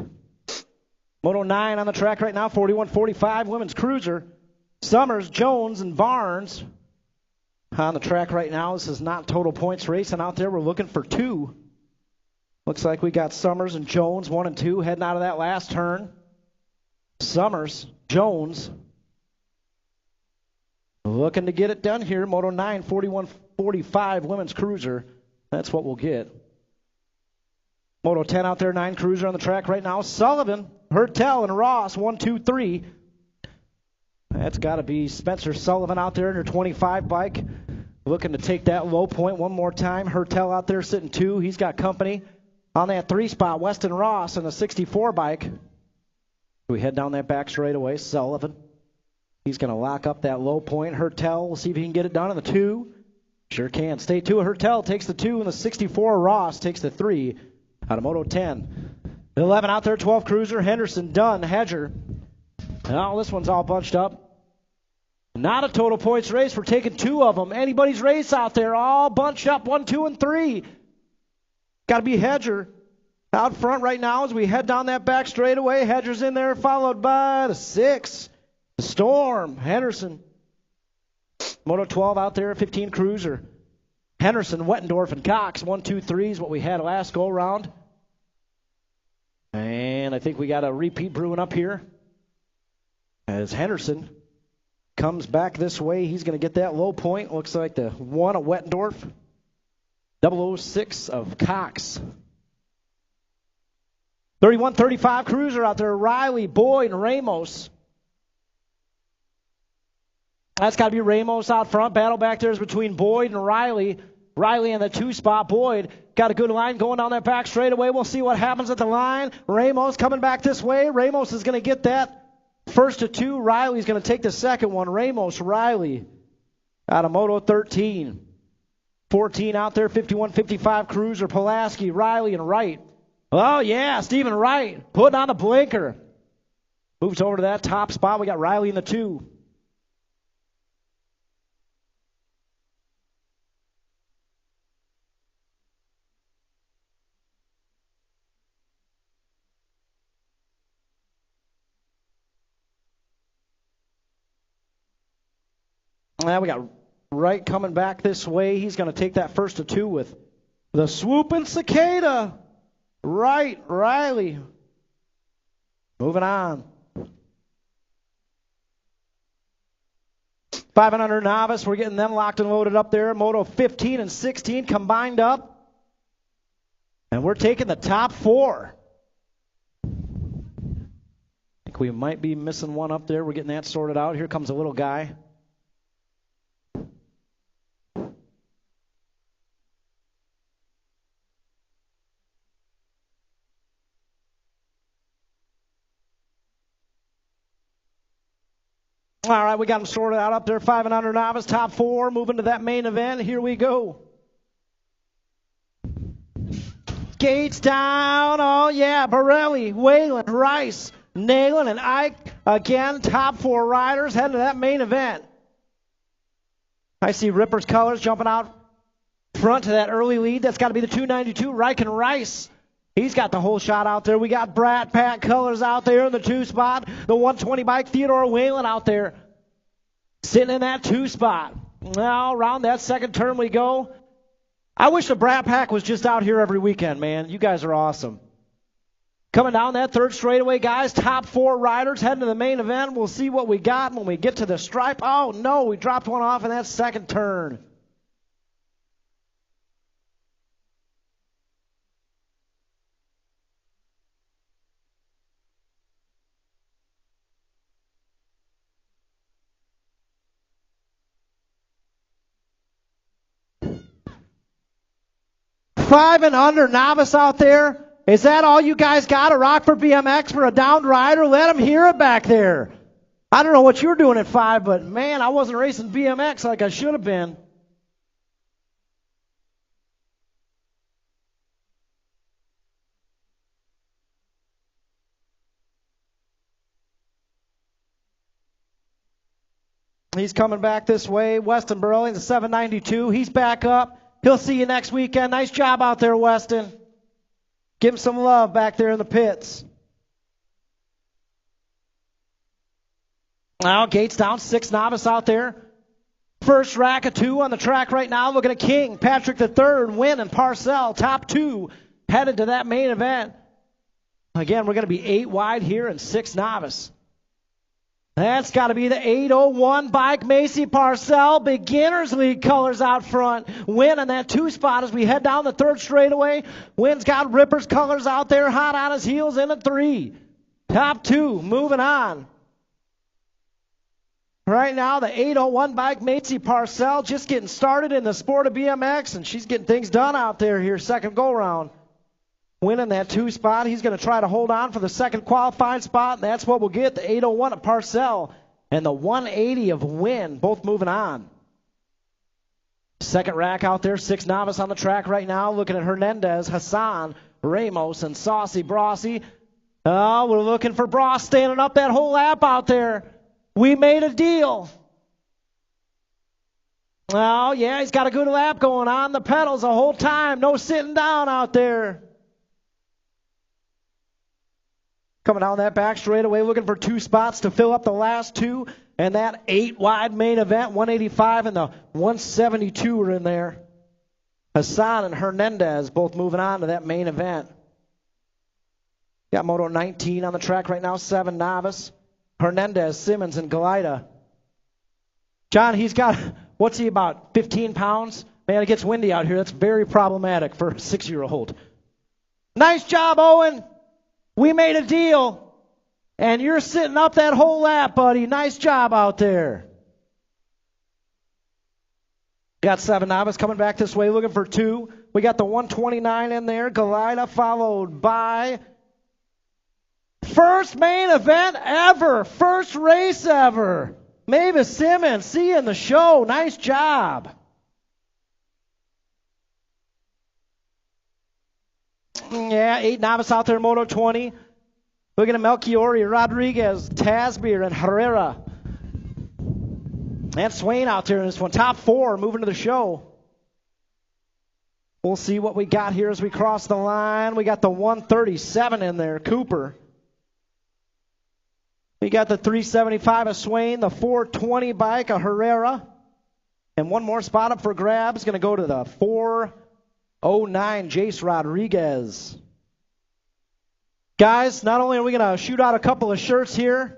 Moto 9 on the track right now, 41-45 women's cruiser. Summers, Jones, and Barnes on the track right now. This is not total points racing out there. We're looking for 2. Looks like we got Summers and Jones, 1 and 2, heading out of that last turn. Summers, Jones, looking to get it done here. Moto 9, 41-45 women's cruiser. That's what we'll get. Moto 10 out there, 9 cruiser on the track right now. Sullivan, Hertel, and Ross, 1, 2, 3. That's got to be Spencer Sullivan out there in her 25 bike. Looking to take that low point one more time. Hertel out there sitting 2. He's got company On that 3 spot, Weston Ross in the 64 bike. We head down that back straightaway. Sullivan. He's going to lock up that low point. Hertel, we'll see if he can get it done in the 2. Sure can. Stay 2. Hertel takes the 2, and the 64 Ross takes the 3 out of Moto 10. 11 out there, 12 Cruiser. Henderson, Dunn, Hedger. Now this one's all bunched up. Not a total points race. We're taking 2 of them. Anybody's race out there, all bunched up, 1, 2, and 3. Got to be Hedger out front right now as we head down that back straightaway. Hedger's in there, followed by the 6. The Storm, Henderson. Moto 12 out there, 15 Cruiser. Henderson, Wettendorf, and Cox. 1, 2, 3 is what we had last go round. And I think we got a repeat brewing up here. As Henderson comes back this way, he's going to get that low point. Looks like the 1 of Wettendorf. 006 of Cox. 31-35 Cruiser out there. Riley, Boyd, and Ramos. That's got to be Ramos out front. Battle back there is between Boyd and Riley. Riley in the 2 spot. Boyd got a good line going down that back straightaway. We'll see what happens at the line. Ramos coming back this way. Ramos is going to get that first of 2. Riley's going to take the second one. Ramos, Riley out of Moto 13. 14 out there, 51-55 Cruiser. Pulaski, Riley, and Wright. Oh, yeah, Stephen Wright putting on the blinker. Moves over to that top spot. We got Riley in the 2. Now we got Wright coming back this way. He's going to take that first of 2 with the swooping cicada. Wright, Riley. Moving on. 500 novice. We're getting them locked and loaded up there. Moto 15 and 16 combined up. And we're taking the top 4. I think we might be missing one up there. We're getting that sorted out. Here comes a little guy. All right, we got them sorted out up there. 500 novice, top 4, moving to that main event. Here we go. Gates down. Oh, yeah. Borelli, Whalen, Rice, Nalen, and Ike. Again, top 4 riders heading to that main event. I see Ripper's colors jumping out front to that early lead. That's got to be the 292, Reich and Rice. He's got the whole shot out there. We got Brat Pack Colors out there in the 2 spot. The 120 bike, Theodore Whalen out there sitting in that 2 spot. Now, around that second turn we go. I wish the Brat Pack was just out here every weekend, man. You guys are awesome. Coming down that 3rd straightaway, guys. Top 4 riders heading to the main event. We'll see what we got when we get to the stripe. Oh, no, we dropped one off in that second turn. Five and under novice out there. Is that all you guys got? A Rockford BMX for a downed rider? Let them hear it back there. I don't know what you were doing at 5, but man, I wasn't racing BMX like I should have been. He's coming back this way. Weston Burley, the 792. He's back up. He'll see you next weekend. Nice job out there, Weston. Give him some love back there in the pits. Now, Gates down, 6 novice out there. First rack of 2 on the track right now. Looking at King, Patrick III, Wynn, and Parcell. Top 2 headed to that main event. Again, we're going to be 8 wide here and 6 novice. That's got to be the 801 bike, Macy Parcell. Beginners League colors out front. Wynn on that 2 spot as we head down the 3rd straightaway. Wynn's got Ripper's colors out there, hot on his heels in at 3. Top 2, moving on. Right now, the 801 bike, Macy Parcell, just getting started in the sport of BMX, and she's getting things done out there here, second go-round. winning that 2 spot. He's going to try to hold on for the second qualifying spot, and that's what we'll get. The 801 of Parcell and the 180 of Wynn, both moving on. Second rack out there, 6 novice on the track right now, looking at Hernandez, Hassan, Ramos, and Saucy Brossy. Oh, we're looking for Bross standing up that whole lap out there. We made a deal. Oh, yeah, he's got a good lap going on the pedals the whole time. No sitting down out there. Coming down that back straightaway, looking for 2 spots to fill up the last 2. And that 8-wide main event, 185 and the 172 are in there. Hassan and Hernandez both moving on to that main event. Got Moto 19 on the track right now, 7 novice. Hernandez, Simmons, and Galida. John, he's got, what's he, about 15 pounds? Man, it gets windy out here. That's very problematic for a 6-year-old. Nice job, Owen. We made a deal. And you're sitting up that whole lap, buddy. Nice job out there. Got 7 novice coming back this way, looking for 2. We got the 129 in there. Galida followed by first main event ever. First race ever. Mavis Simmons, see you in the show. Nice job. Yeah, 8 novice out there, Moto 20. Looking at Melchiori, Rodriguez, Tasbeer, and Herrera. And Swain out there in this one. Top 4 moving to the show. We'll see what we got here as we cross the line. We got the 137 in there, Cooper. We got the 375 of Swain, the 420 bike of Herrera. And one more spot up for grabs. Going to go to the 409 Jace Rodriguez. Guys, not only are we going to shoot out a couple of shirts here,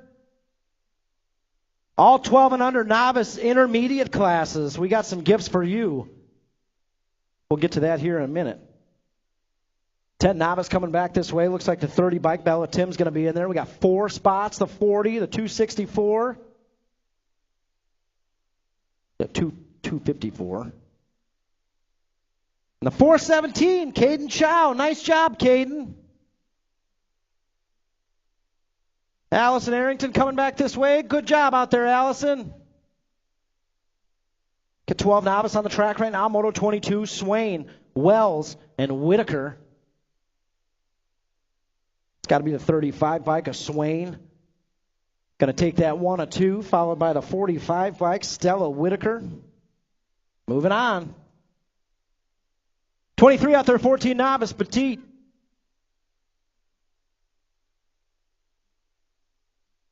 all 12 and under novice intermediate classes, we got some gifts for you. We'll get to that here in a minute. 10 novice coming back this way. Looks like the 30 bike Bella Tim's going to be in there. We got 4 spots, the 40, the 264, the 254. And the 417, Caden Chow. Nice job, Caden. Allison Arrington coming back this way. Good job out there, Allison. Get 12 novice on the track right now. Moto 22, Swain, Wells, and Whitaker. It's got to be the 35 bike of Swain. Going to take that 1 of 2, followed by the 45 bike, Stella Whitaker. Moving on. 23 out there, 14 novice, Petite.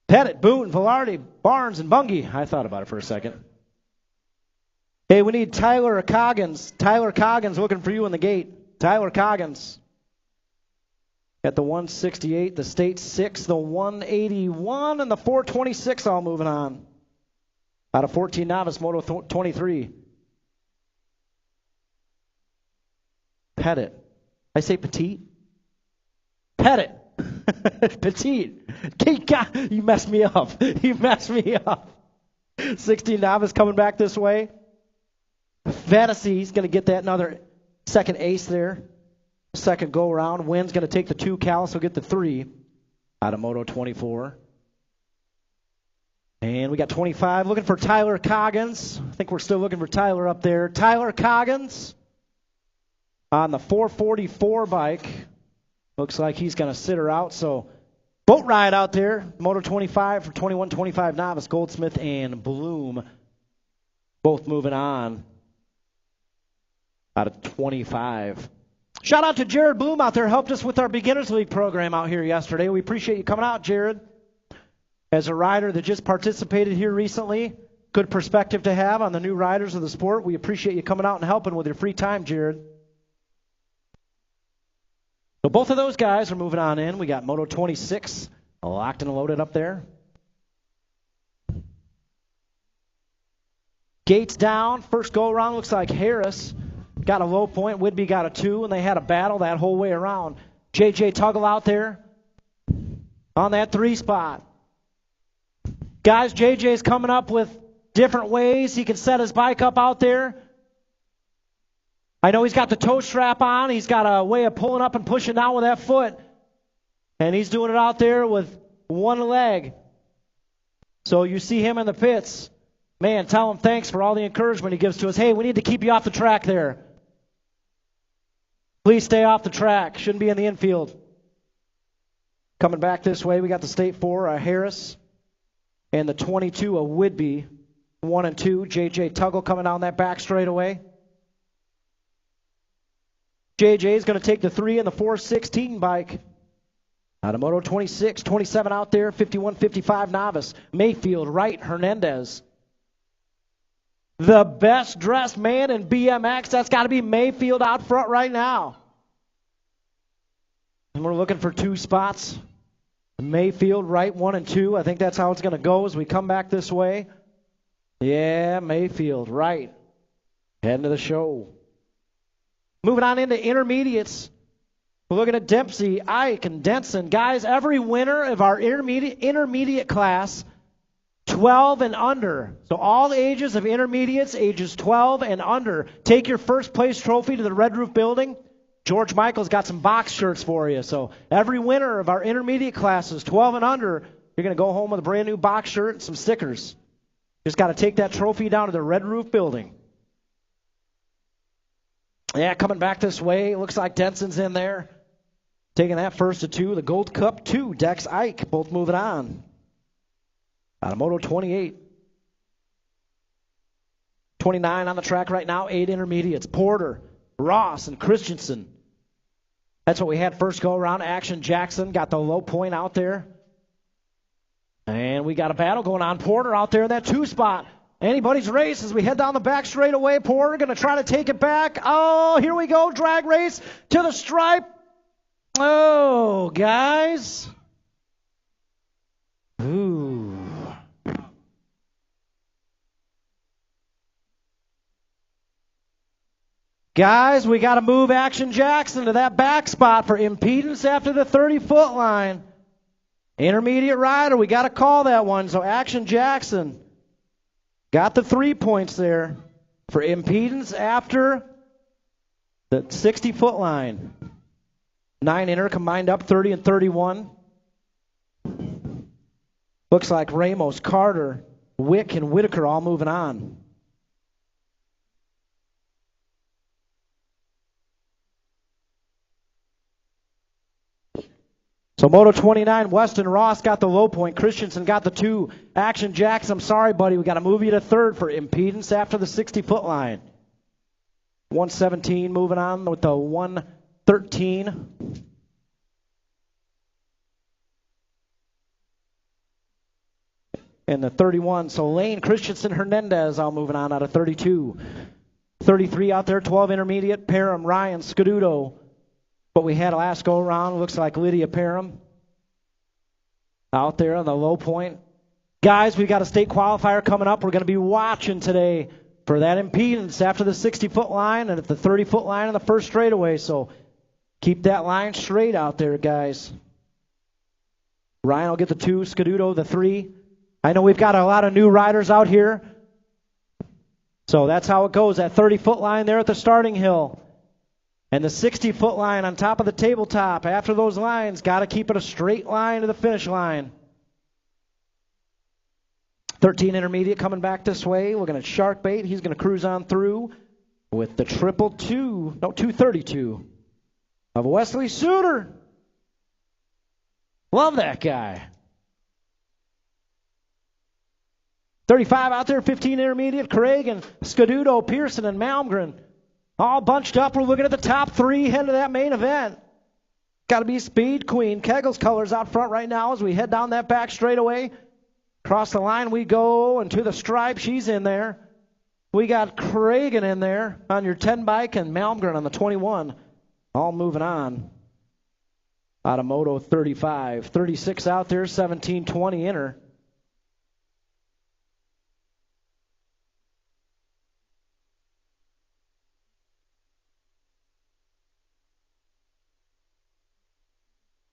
Pettit, Boone, Velarde, Barnes, and Bungie. I thought about it for a second. Hey, we need Tyler Coggins. Tyler Coggins looking for you in the gate. Tyler Coggins. Got the 168, the State 6, the 181, and the 426 all moving on. Out of 14 novice, Moto 23. Pettit. I say Petite? Pettit. Petite. You messed me up. You messed me up. 16 novice coming back this way. Fantasy's going to get that another second ace there. Second go around. Wynn's going to take the 2. Callis will get the 3 out of Moto 24. And we got 25 looking for Tyler Coggins. I think we're still looking for Tyler up there. Tyler Coggins on the 444 bike. Looks like he's going to sit her out. So boat ride out there. Moto 25 for 21-25 novice. Goldsmith and Bloom both moving on out of 25. Shout out to Jared Bloom out there. Helped us with our Beginners League program out here yesterday. We appreciate you coming out, Jared. As a rider that just participated here recently, good perspective to have on the new riders of the sport. We appreciate you coming out and helping with your free time, Jared. So both of those guys are moving on in. We got Moto 26 locked and loaded up there. Gates down. First go around looks like Harris got a low point. Whidbey got a 2, and they had a battle that whole way around. J.J. Tuggle out there on that 3 spot. Guys, J.J.'s coming up with different ways he can set his bike up out there. I know he's got the toe strap on. He's got a way of pulling up and pushing down with that foot. And he's doing it out there with one leg. So you see him in the pits. Man, tell him thanks for all the encouragement he gives to us. Hey, we need to keep you off the track there. Please stay off the track. Shouldn't be in the infield. Coming back this way, we got the State 4, Harris. And the 22, Whidbey. 1 and 2. J.J. Tuggle coming down that back straightaway. J.J. is going to take the 3 and the 416 bike. Out of Moto 26, 27 out there, 51, 55 novice. Mayfield, Wright, Hernandez. The best dressed man in BMX, that's got to be Mayfield out front right now. And we're looking for 2 spots. Mayfield, Wright, 1 and 2. I think that's how it's going to go as we come back this way. Yeah, Mayfield, Wright. Heading to the show. Moving on into intermediates. We're looking at Dempsey, Ike, and Denson. Guys, every winner of our intermediate class, 12 and under. So all ages of intermediates, ages 12 and under. Take your first place trophy to the Red Roof building. George Michael's got some box shirts for you. So every winner of our intermediate classes, 12 and under, you're going to go home with a brand new box shirt and some stickers. Just got to take that trophy down to the Red Roof building. Yeah, coming back this way, looks like Denson's in there. Taking that first to 2, the Gold Cup 2, Dex Ike, both moving on. Out of Moto 28. 29 on the track right now, 8 intermediates. Porter, Ross, and Christensen. That's what we had first go around. Action Jackson got the low point out there. And we got a battle going on. Porter out there in that 2 spot. Anybody's race as we head down the back straightaway. Porter going to try to take it back. Oh, here we go. Drag race to the stripe. Oh, guys. Ooh. Guys, we got to move Action Jackson to that back spot for impedance after the 30-foot line. Intermediate rider, we got to call that one. So Action Jackson got the 3 points there for impedance after the 60-foot line. 9 inner combined up, 30 and 31. Looks like Ramos, Carter, Wick, and Whitaker all moving on. So Moto 29, Weston Ross got the low point. Christensen got the 2. Action Jackson, I'm sorry, buddy. We got to move you to 3rd for impedance after the 60-foot line. 117 moving on with the 113. And the 31. So Lane, Christensen, Hernandez all moving on out of 32. 33 out there, 12 intermediate. Parham, Ryan, Scaduto. What we had last go around looks like Lydia Parham out there on the low point. Guys, we got a state qualifier coming up. We're going to be watching today for that impedance after the 60-foot line and at the 30-foot line in the first straightaway. So keep that line straight out there, guys. Ryan will get the 2, Scaduto the 3. I know we've got a lot of new riders out here. So that's how it goes. That 30-foot line there at the starting hill. And the 60-foot line on top of the tabletop. After those lines, got to keep it a straight line to the finish line. 13 intermediate coming back this way. Looking at Sharkbait. He's going to cruise on through with the 232 of Wesley Suter. Love that guy. 35 out there, 15 intermediate. Craig and Scaduto, Pearson and Malmgren. All bunched up. We're looking at the top 3 heading to that main event. Got to be Speed Queen. Kegel's colors out front right now as we head down that back straightaway. Across the line we go and to the stripe. She's in there. We got Cragen in there on your 10 bike and Malmgren on the 21. All moving on. Out of Moto 35. 36 out there, 17, 20 inner.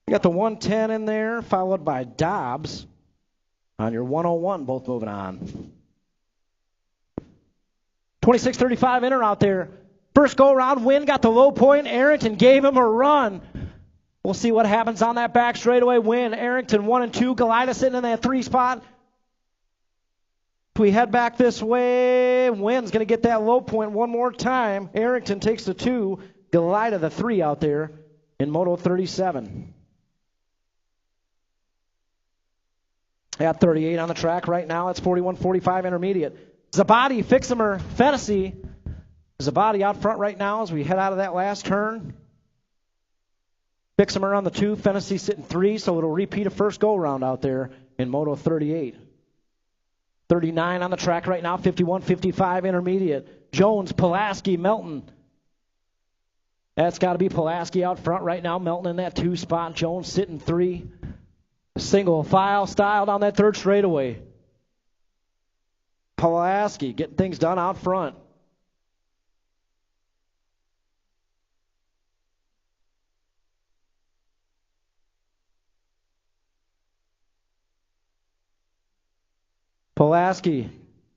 You got the 110 in there, followed by Dobbs on your 101, both moving on. 26-35 inner out there. First go-around, Wynn got the low point. Arrington gave him a run. We'll see what happens on that back straightaway. Wynn, Arrington 1 and 2. Galida sitting in that 3 spot. If we head back this way, Wynn's going to get that low point one more time. Arrington takes the 2. Galida the 3 out there in Moto 37. At 38 on the track right now. It's 41-45 intermediate. Zabadi, Fixamer, Fennessy. Zabadi out front right now as we head out of that last turn. Fixamer on the 2, Fennessy sitting 3, so it'll repeat a first go-around out there in Moto 38. 39 on the track right now, 51-55 intermediate. Jones, Pulaski, Melton. That's got to be Pulaski out front right now. Melton in that 2 spot. Jones sitting 3. Single file style down that 3rd straightaway. Pulaski getting things done out front. Pulaski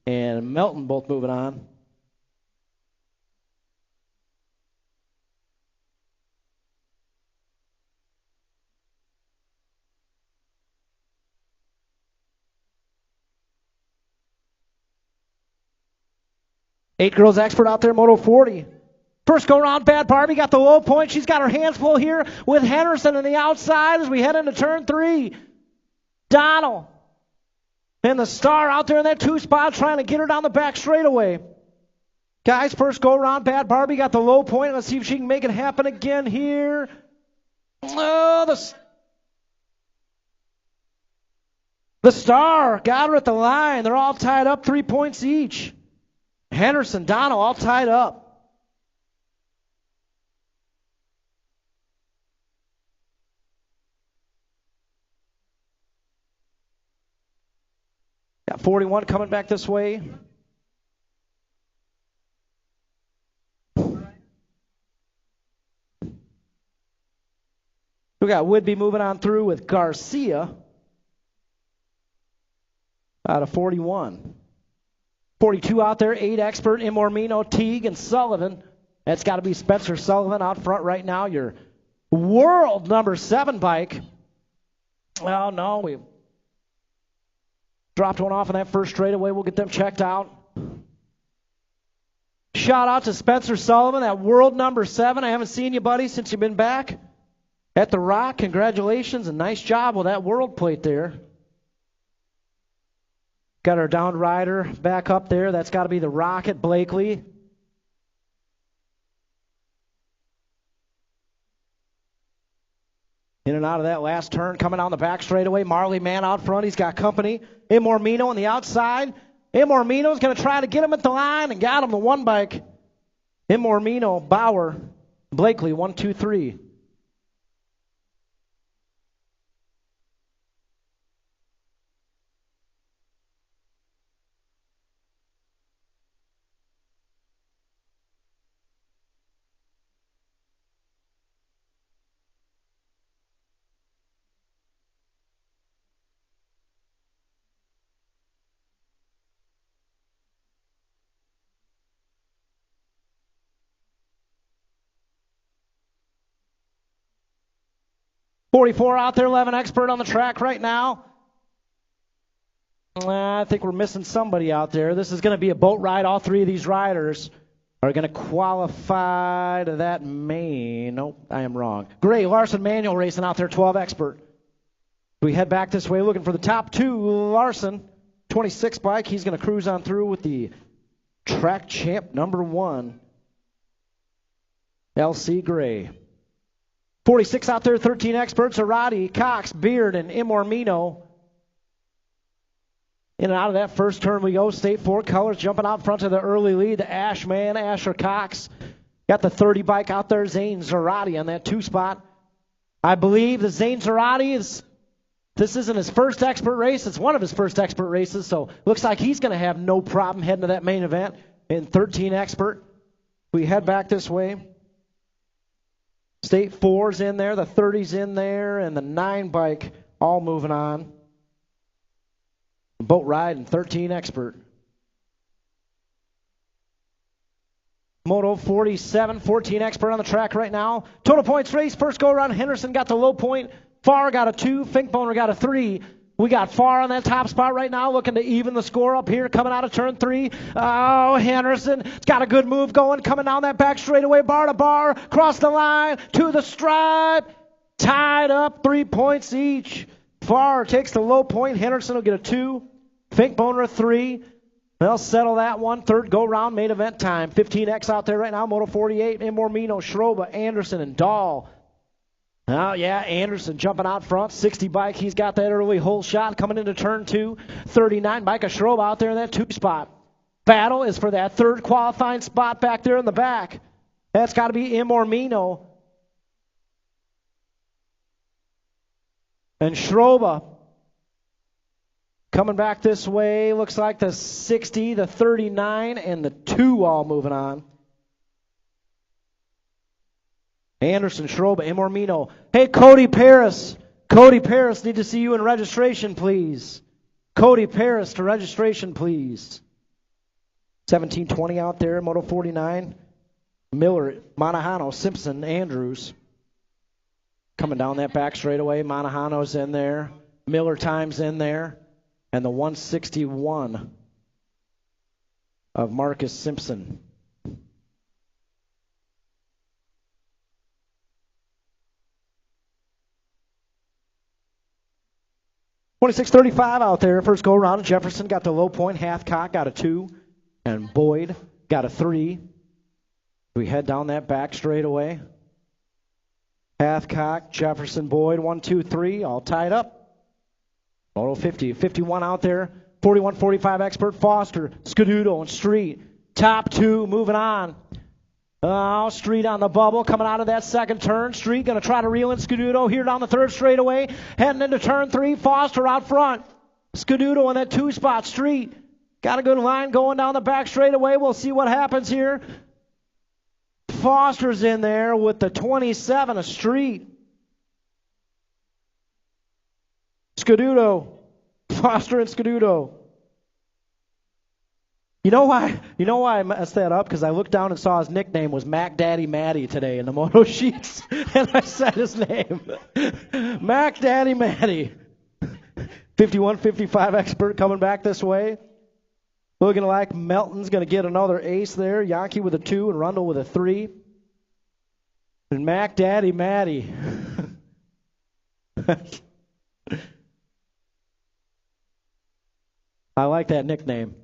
and Melton both moving on. Eight girls expert out there, Moto 40. First go round, Bad Barbie got the low point. She's got her hands full here with Henderson on the outside as we head into turn 3. Donald and the Star out there in that 2 spot trying to get her down the back straightaway. Guys, first go round, Bad Barbie got the low point. Let's see if she can make it happen again here. Oh, the Star got her at the line. They're all tied up 3 points each. Henderson, Donald, all tied up. Got 41 coming back this way. We got Woodby moving on through with Garcia out of 41. 42 out there, 8 expert, Imormino, Teague, and Sullivan. That's got to be Spencer Sullivan out front right now, your world number 7 bike. Well, no, we dropped one off in that first straightaway. We'll get them checked out. Shout out to Spencer Sullivan, that world number 7. I haven't seen you, buddy, since you've been back at the Rock. Congratulations and nice job with that world plate there. Got our down rider back up there. That's got to be the Rocket Blakely. In and out of that last turn, coming on the back straightaway. Marley Man out front. He's got company. Imormino on the outside. Imormino's going to try to get him at the line and got him the 1 bike. Imormino, Bauer, Blakely, 1, 2, 3. .44 out there, 11 expert on the track right now. I think we're missing somebody out there. This is going to be a boat ride. All 3 of these riders are going to qualify to that main. Nope, I am wrong. Gray, Larson Manual racing out there, 12 expert. We head back this way looking for the top 2. Larson, 26 bike. He's going to cruise on through with the track champ number 1, LC Gray. 46 out there, 13 experts, Arati, Cox, Beard, and Imormino. In and out of that first turn we go. State 4 colors jumping out front of the early lead. The Ashman, Asher Cox. Got the 30 bike out there, Zane Zarati on that 2 spot. I believe the Zane Zarati this isn't his first expert race. It's one of his first expert races, so looks like he's going to have no problem heading to that main event in 13 expert. We head back this way. State 4's in there, the 30's in there, and the 9 bike all moving on. Boat ride and 13 expert. Moto 47, 14 expert on the track right now. Total points race. First go around, Henderson got the low point. Farr got a 2. Finkboner got a 3. We got Farr on that top spot right now, looking to even the score up here, coming out of turn 3. Oh, Henderson's got a good move going, coming down that back straightaway, bar to bar, cross the line, to the stripe. Tied up, 3 points each. Farr takes the low point. Henderson will get a 2. Finkboner a 3. They'll settle that one. Third go-round, main event time. 15X out there right now. Moto 48, Imormino, Schroba, Anderson, and Dahl. Oh, yeah, Anderson jumping out front. 60 bike. He's got that early hole shot coming into turn 2. 39 bike of Schroba out there in that 2 spot. Battle is for that third qualifying spot back there in the back. That's got to be Imormino. And Schroba coming back this way. Looks like the 60, the 39, and the 2 all moving on. Anderson, Schroba, Imormino. Hey, Cody Paris. Cody Paris, need to see you in registration, please. Cody Paris to registration, please. 1720 out there, Moto 49. Miller, Monahano, Simpson, Andrews. Coming down that back straightaway. Monahano's in there. Miller time's in there. And the 161 of Marcus Simpson. 26:35 out there. First go around. Jefferson got the low point. Hathcock got a 2. And Boyd got a 3. We head down that back straightaway. Hathcock, Jefferson, Boyd, 1, 2, 3, all tied up. Moto 50, 51 out there. 41, 45 expert. Foster, Scaduto, and Street. Top 2 moving on. Oh, Street on the bubble coming out of that second turn. Street going to try to reel in Scaduto here down the third straightaway. Heading into turn 3. Foster out front. Scaduto in that 2 spot. Street got a good line going down the back straightaway. We'll see what happens here. Foster's in there with the 27 of Street. Scaduto. Foster and Scaduto. You know why I messed that up? Because I looked down and saw his nickname was Mac Daddy Matty today in the moto sheets. And I said his name. Mac Daddy Matty. 51, 55 expert coming back this way. Looking like Melton's going to get another ace there. Yankee with a 2 and Rundle with a 3. And Mac Daddy Matty. I like that nickname.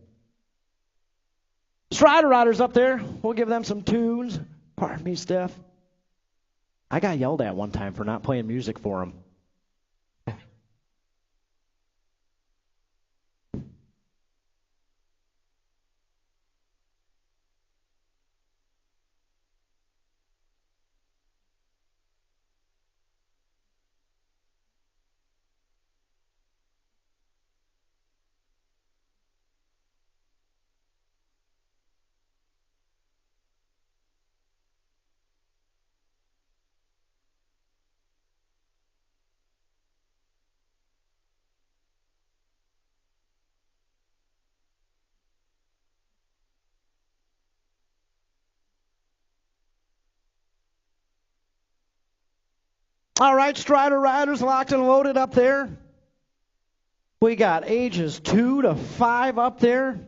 Strider Riders up there. We'll give them some tunes. Pardon me, Steph. I got yelled at one time for not playing music for them. All right, Strider Riders locked and loaded up there. We got ages 2 to 5 up there.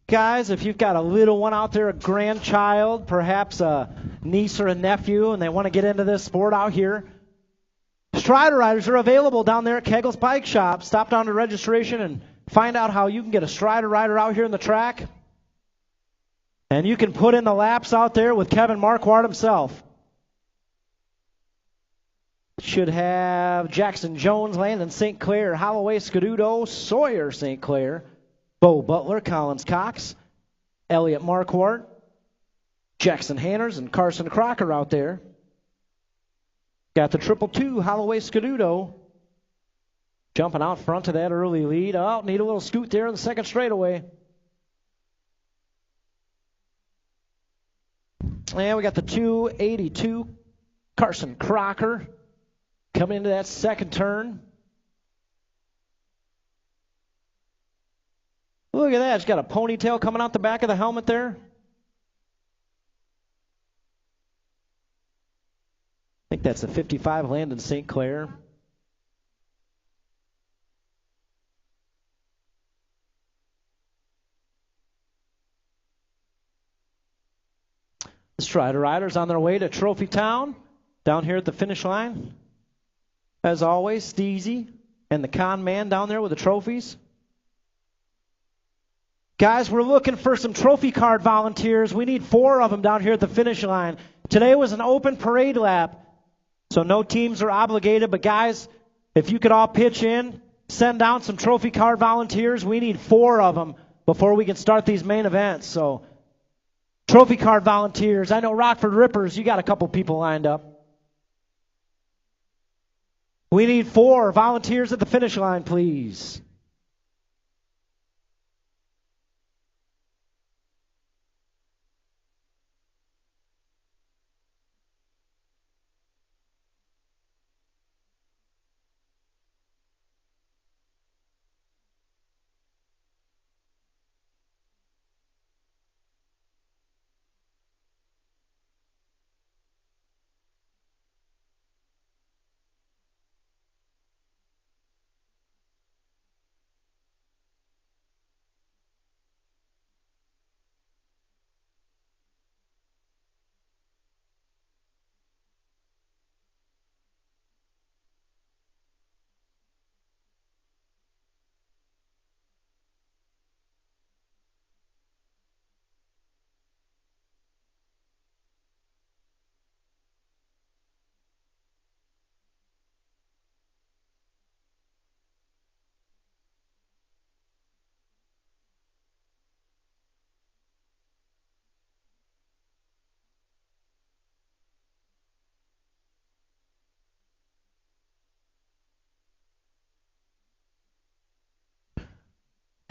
Guys, if you've got a little one out there, a grandchild, perhaps a niece or a nephew, and they want to get into this sport out here, Strider Riders are available down there at Kegel's Bike Shop. Stop down to registration and find out how you can get a Strider Rider out here in the track. And you can put in the laps out there with Kevin Marquardt himself. Should have Jackson Jones, Landon St. Clair, Holloway, Scaduto, Sawyer St. Clair, Bo Butler, Collins Cox, Elliot Marquardt, Jackson Hanners, and Carson Crocker out there. Got the 222, Holloway, Scaduto, jumping out front to that early lead. Oh, need a little scoot there in the second straightaway. And we got the 282, Carson Crocker, coming into that second turn. Look at that. It's got a ponytail coming out the back of the helmet there. I think that's a 55 Landon St. Clair. The Strider Riders on their way to Trophy Town, down here at the finish line. As always, Steezy and the con man down there with the trophies. Guys, we're looking for some trophy card volunteers. We need 4 of them down here at the finish line. Today was an open parade lap, so no teams are obligated. But guys, if you could all pitch in, send down some trophy card volunteers. We need 4 of them before we can start these main events. So, trophy card volunteers. I know Rockford Rippers, you got a couple people lined up. We need 4 volunteers at the finish line, please.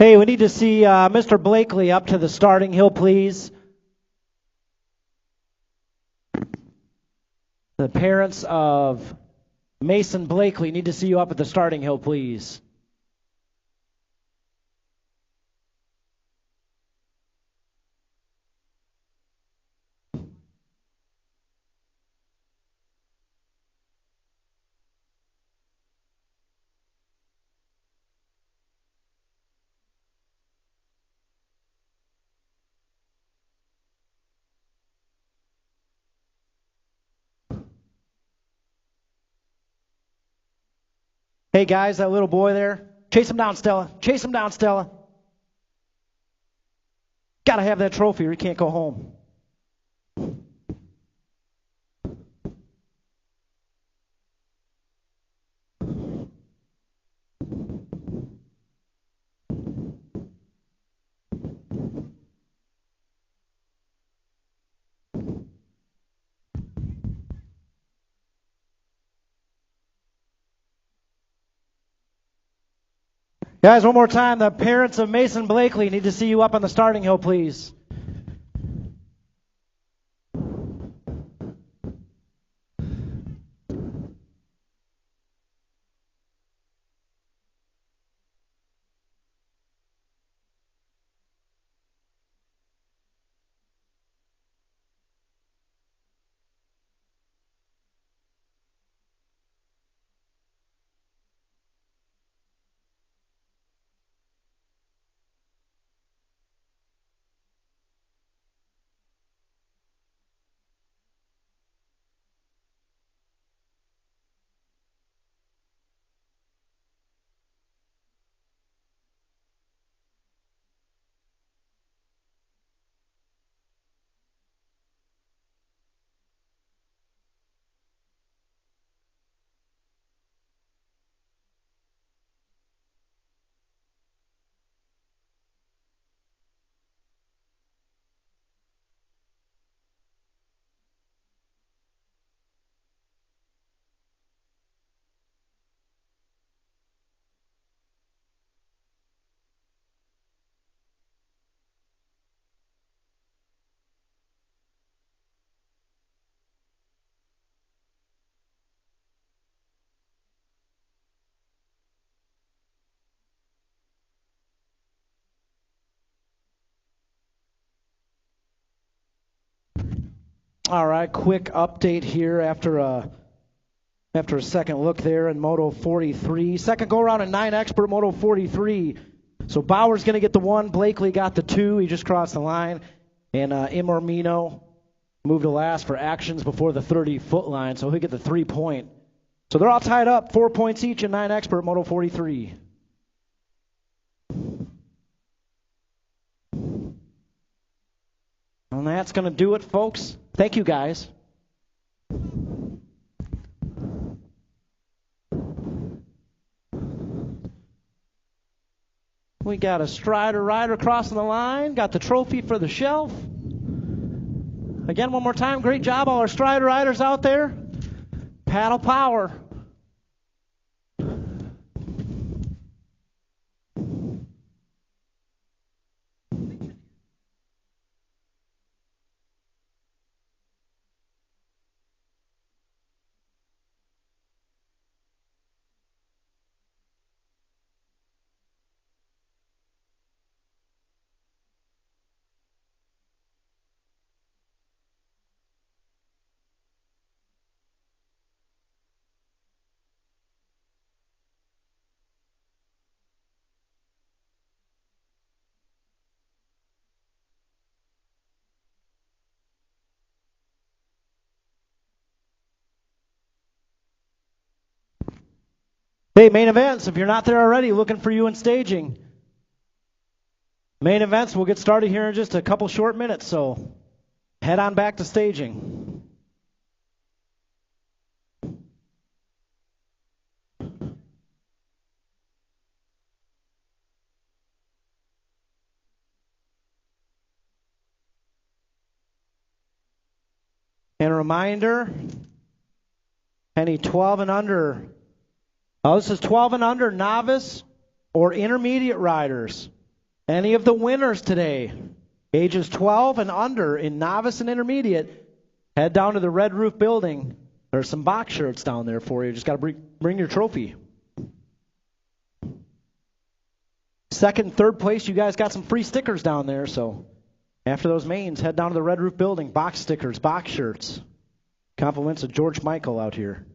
Hey, we need to see Mr. Blakely up to the starting hill, please. The parents of Mason Blakely need to see you up at the starting hill, please. Hey, guys, that little boy there. Chase him down, Stella. Chase him down, Stella. Got to have that trophy or he can't go home. Guys, one more time. The parents of Mason Blakely need to see you up on the starting hill, please. All right, quick update here after a second look there in Moto 43. Second go around in 9 Expert Moto 43. So Bauer's going to get the 1. Blakely got the 2. He just crossed the line. And Imormino moved to last for actions before the 30-foot line, so he'll get the 3-point. So they're all tied up, 4 points each in 9 Expert Moto 43. And that's going to do it, folks. Thank you, guys. We got a Strider rider crossing the line. Got the trophy for the shelf. Again, one more time, great job, all our Strider riders out there. Paddle power. Hey, main events, if you're not there already, looking for you in staging. Main events, we'll get started here in just a couple short minutes, so head on back to staging. And a reminder, any 12 and under, this is 12 and under novice or intermediate riders. Any of the winners today, ages 12 and under in novice and intermediate, head down to the Red Roof building. There's some box shirts down there for you. Just got to bring your trophy. Second and third place, you guys got some free stickers down there, so after those mains, head down to the Red Roof building. Box stickers, box shirts. Compliments of George Michael out here.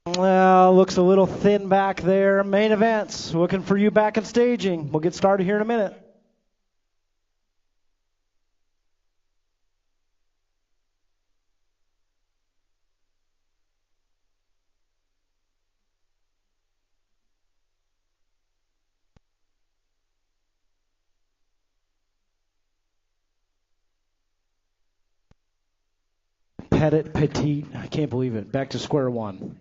Well, looks a little thin back there. Main events, looking for you back in staging. We'll get started here in a minute. Petite, I can't believe it. Back to square one.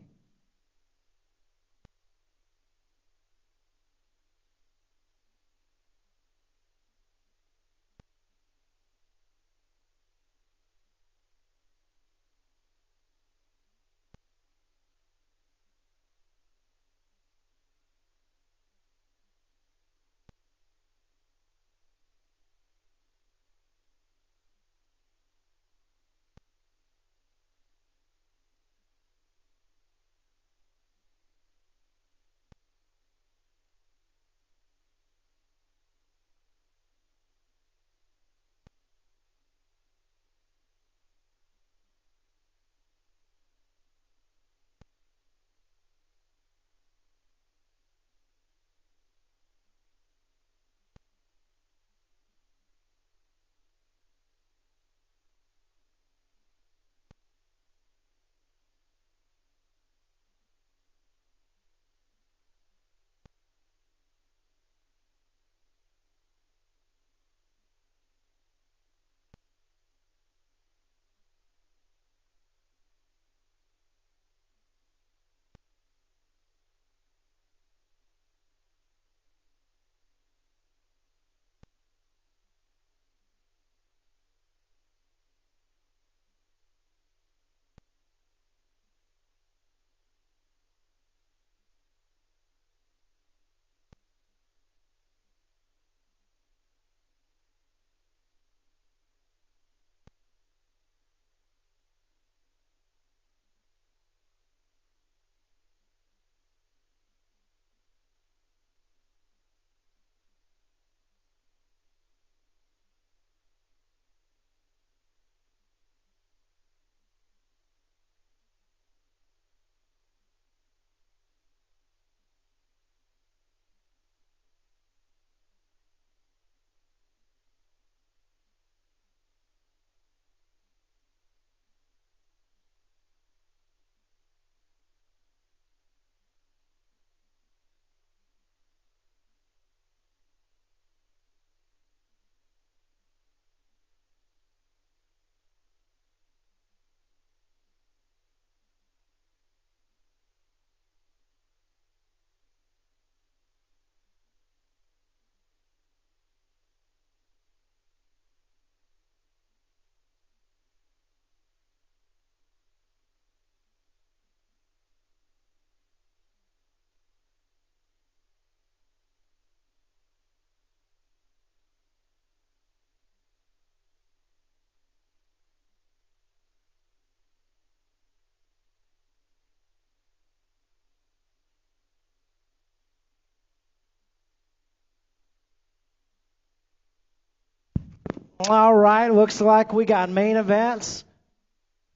All right, looks like we got main events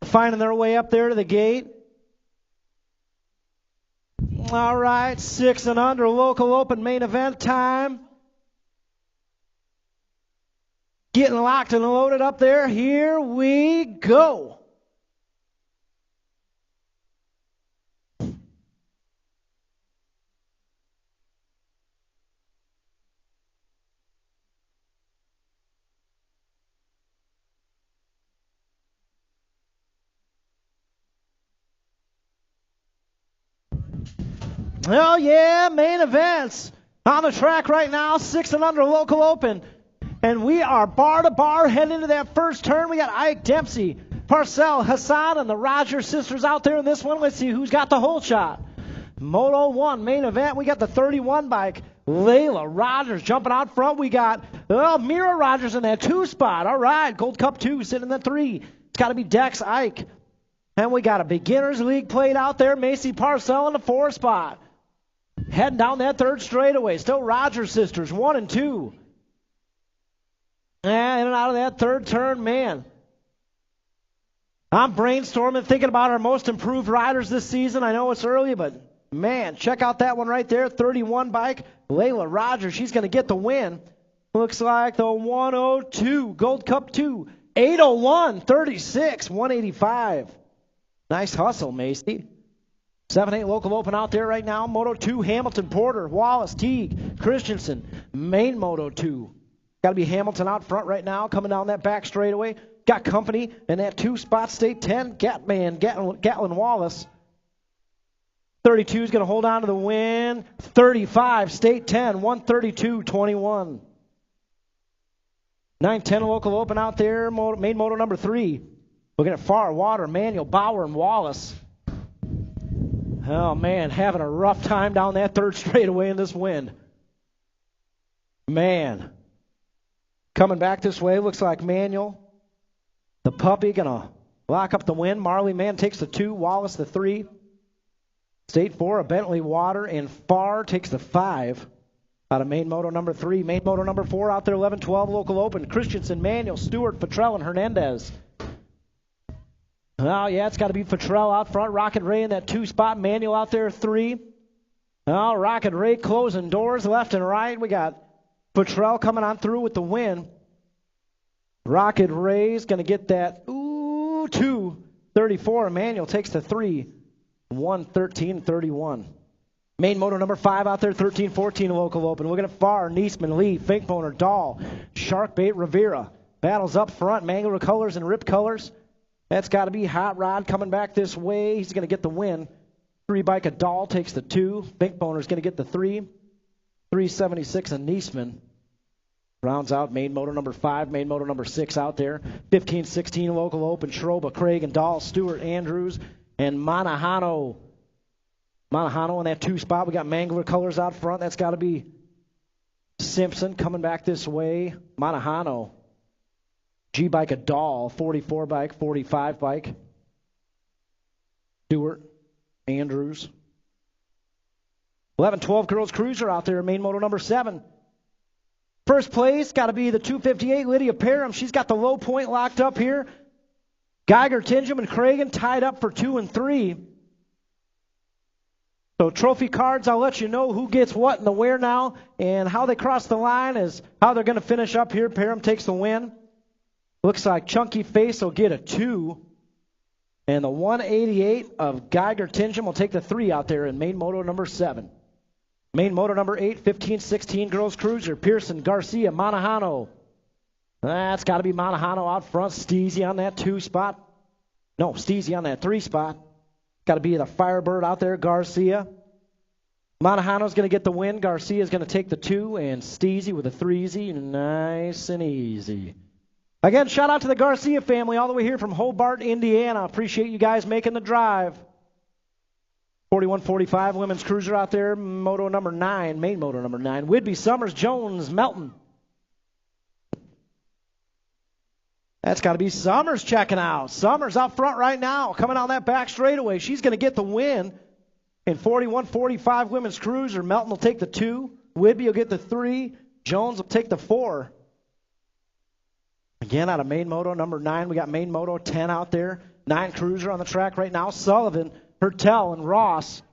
finding their way up there to the gate. All right, 6 and under local open main event time. Getting locked and loaded up there. Here we go. Oh, yeah, main events on the track right now, 6 and under local open. And we are bar to bar heading into that first turn. We got Ike Dempsey, Parcell, Hassan, and the Rogers sisters out there in this one. Let's see who's got the whole shot. Moto 1 main event, we got the 31 bike. Layla Rogers jumping out front. We got Mira Rogers in that 2 spot. All right, Gold Cup 2 sitting in the 3. It's got to be Dex Ike. And we got a Beginners League plate out there. Macy Parcell in the 4 spot. Heading down that 3rd straightaway. Still Rogers sisters, 1 and 2. And in and out of that 3rd turn, man. I'm brainstorming, thinking about our most improved riders this season. I know it's early, but man, check out that one right there, 31 bike. Layla Rogers, she's going to get the win. Looks like the 102, Gold Cup 2, 801, 36, 185. Nice hustle, Macy. 7-8 local open out there right now. Moto 2, Hamilton, Porter, Wallace, Teague, Christensen, main Moto 2. Got to be Hamilton out front right now, coming down that back straightaway. Got company in that 2 spot, State 10, Gatlin Wallace. 32 is going to hold on to the win. 35, State 10, 132-21. 9-10 local open out there, main moto number 3. Looking at Far, Water, Manuel, Bauer, and Wallace. Oh, man, having a rough time down that 3rd straightaway in this wind. Man. Coming back this way, looks like Manuel. The puppy going to lock up the win. Marley Man takes the 2, Wallace the 3. State 4, a Bentley Water, and Farr takes the 5 out of main moto number 3. Main moto number 4 out there, 11-12 local open. Christensen, Manuel, Stewart, Futrell, and Hernandez. Oh, yeah, it's got to be Futrell out front. Rocket Ray in that 2 spot. Manuel out there, 3. Oh, Rocket Ray closing doors left and right. We got Futrell coming on through with the win. Rocket Ray's going to get that 2, 34. Emmanuel takes the 3, 113-31. Main moto number 5 out there, 13-14 local open. Looking at Farr, Niesman, Lee, Finkboner, Dahl, Sharkbait, Rivera. Battles up front, Mangler Colors and Rip Colors. That's got to be Hot Rod coming back this way. He's going to get the win. 3 bike of Dahl takes the 2. Finkboner's going to get the 3. 376 and Niesman. Rounds out main motor number 5, main motor number 6 out there. 15-16 local open. Schroba, Craig, and Dahl, Stewart, Andrews, and Manahano. Manahano in that 2 spot. We got Mangler Colors out front. That's got to be Simpson coming back this way. Manahano. G-bike a Dahl, 44 bike, 45 bike. Stewart, Andrews. 11-12 Girls Cruiser out there, main moto number 7. First place, got to be the 258, Lydia Parham. She's got the low point locked up here. Geiger, Tingham, and Cragen tied up for 2 and 3. So trophy cards, I'll let you know who gets what in the where now, and how they cross the line is how they're going to finish up here. Parham takes the win. Looks like Chunky Face will get a 2. And the 188 of Geiger Tingham will take the 3 out there in main moto number 7. Main moto number 8, 15-16 Girls Cruiser. Pearson, Garcia, Manahano. That's got to be Manahano out front. Steezy on that 2 spot. No, Steezy on that 3 spot. Got to be the Firebird out there, Garcia. Manahano's going to get the win. Garcia's going to take the 2, and Steezy with a 3-easy. Nice and easy. Again, shout out to the Garcia family all the way here from Hobart, Indiana. Appreciate you guys making the drive. 41-45 Women's Cruiser out there, moto number 9, main moto number 9. Whidbey, Summers, Jones, Melton. That's got to be Summers checking out. Summers out front right now, coming on that back straightaway. She's going to get the win in 41-45 Women's Cruiser. Melton will take the 2. Whidbey will get the 3. Jones will take the 4. Again, out of main moto number 9, we got main moto 10 out there. 9 Cruiser on the track right now. Sullivan, Hertel, and Ross.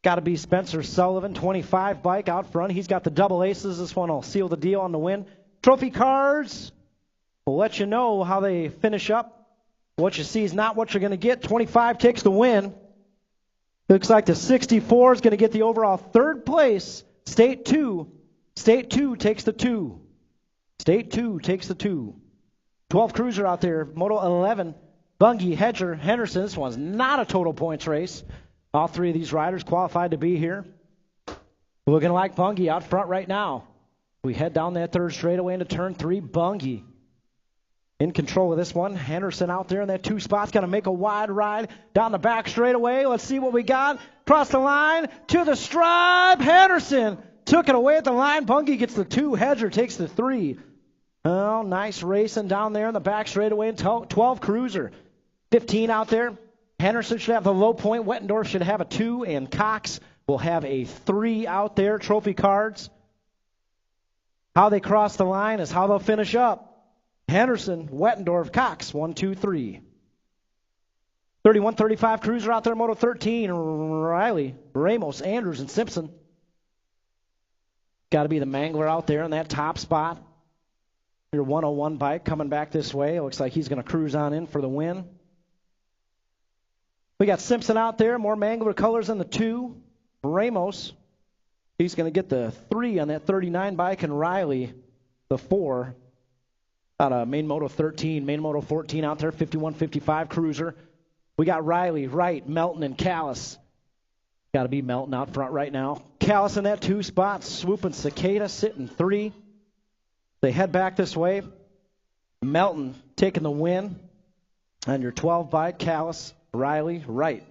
Got to be Spencer Sullivan, 25 bike out front. He's got the double aces. This one will seal the deal on the win. Trophy cards. We'll let you know how they finish up. What you see is not what you're going to get. 25 takes the win. Looks like the 64 is going to get the overall 3rd place. State 2. State 2 takes the 2. State 2 takes the 2. 12 Cruiser out there. Moto 11. Bungie, Hedger, Henderson. This one's not a total points race. All 3 of these riders qualified to be here. Looking like Bungie out front right now. We head down that 3rd straightaway into turn 3. Bungie in control of this one. Henderson out there in that 2 spot's going to make a wide ride down the back straightaway. Let's see what we got. Cross the line to the stripe. Henderson took it away at the line. Bungie gets the 2. Hedger takes the 3. Oh, nice racing down there in the back straightaway. 12 Cruiser. 15 out there. Henderson should have the low point. Wettendorf should have a 2. And Cox will have a 3 out there. Trophy cards. How they cross the line is how they'll finish up. Henderson, Wettendorf, Cox, 1, 2, 3. 31-35 Cruiser out there, Moto 13, Riley, Ramos, Andrews, and Simpson. Got to be the Mangler out there in that top spot. Your 101 bike coming back this way. It looks like he's going to cruise on in for the win. We got Simpson out there, more Mangler colors in the 2. Ramos, he's going to get the 3 on that 39 bike, and Riley, the 4 out of main Moto 13. Main Moto 14 out there, 51-55 Cruiser. We got Riley, Wright, Melton, and Callis. Got to be Melton out front right now. Callis in that 2 spot. Swooping Cicada sitting 3. They head back this way. Melton taking the win on your 12 bike. Callis, Riley, Wright.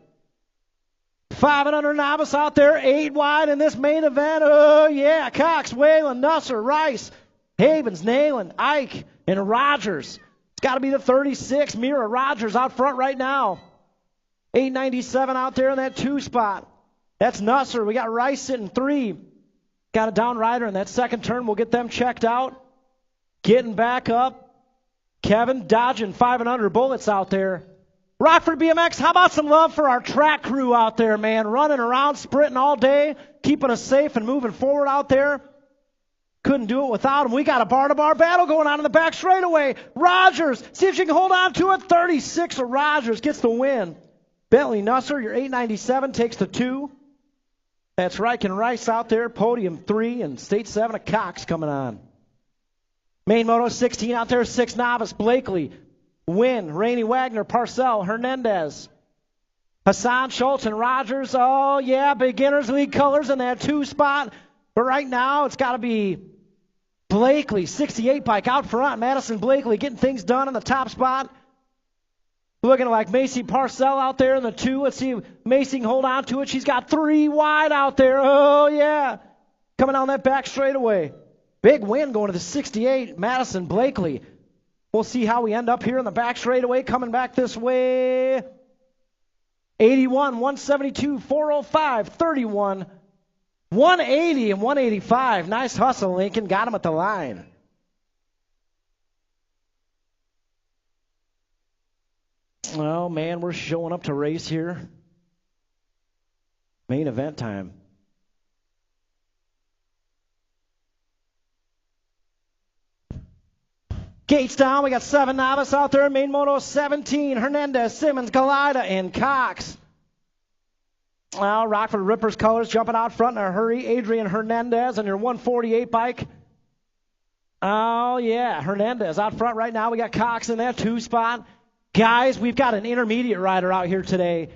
5 and under novice out there. 8 wide in this main event. Oh, yeah. Cox, Whalen, Nusser, Rice, Havens, Nayland, Ike, and Rogers. It's got to be the 36. Mira Rogers out front right now. 897 out there in that 2 spot. That's Nusser. We got Rice sitting 3. Got a down rider in that second turn. We'll get them checked out. Getting back up. Kevin dodging 5 and under bullets out there. Rockford BMX, how about some love for our track crew out there, man? Running around, sprinting all day, keeping us safe and moving forward out there. Couldn't do it without them. We got a bar-to-bar battle going on in the back straightaway. Rogers, see if she can hold on to it. 36 of Rogers gets the win. Bentley Nusser, your 897, takes the 2. That's Reich and Rice out there, podium 3, and state 7 of Cox coming on. Main Moto 16 out there, 6 novice, Blakely, Wynn, Rainey Wagner, Parcell, Hernandez, Hassan, Schultz, and Rogers. Oh, yeah, beginners league colors in that 2 spot. But right now, it's got to be Blakely, 68 bike out front. Madison Blakely getting things done in the top spot. Looking like Macy Parcell out there in the 2. Let's see if Macy can hold on to it. She's got 3 wide out there. Oh, yeah. Coming down that back straightaway. Big win going to the 68, Madison Blakely. We'll see how we end up here in the back straightaway. Coming back this way. 81, 172, 405, 31, 180, and 185. Nice hustle, Lincoln. Got him at the line. Oh, man, we're showing up to race here. Main event time. Gates down. We got 7 novice out there. Main Moto 17. Hernandez, Simmons, Galida, and Cox. Well, Rockford Rippers colors jumping out front in a hurry. Adrian Hernandez on your 148 bike. Oh, yeah. Hernandez out front right now. We got Cox in that 2 spot. Guys, we've got an intermediate rider out here today.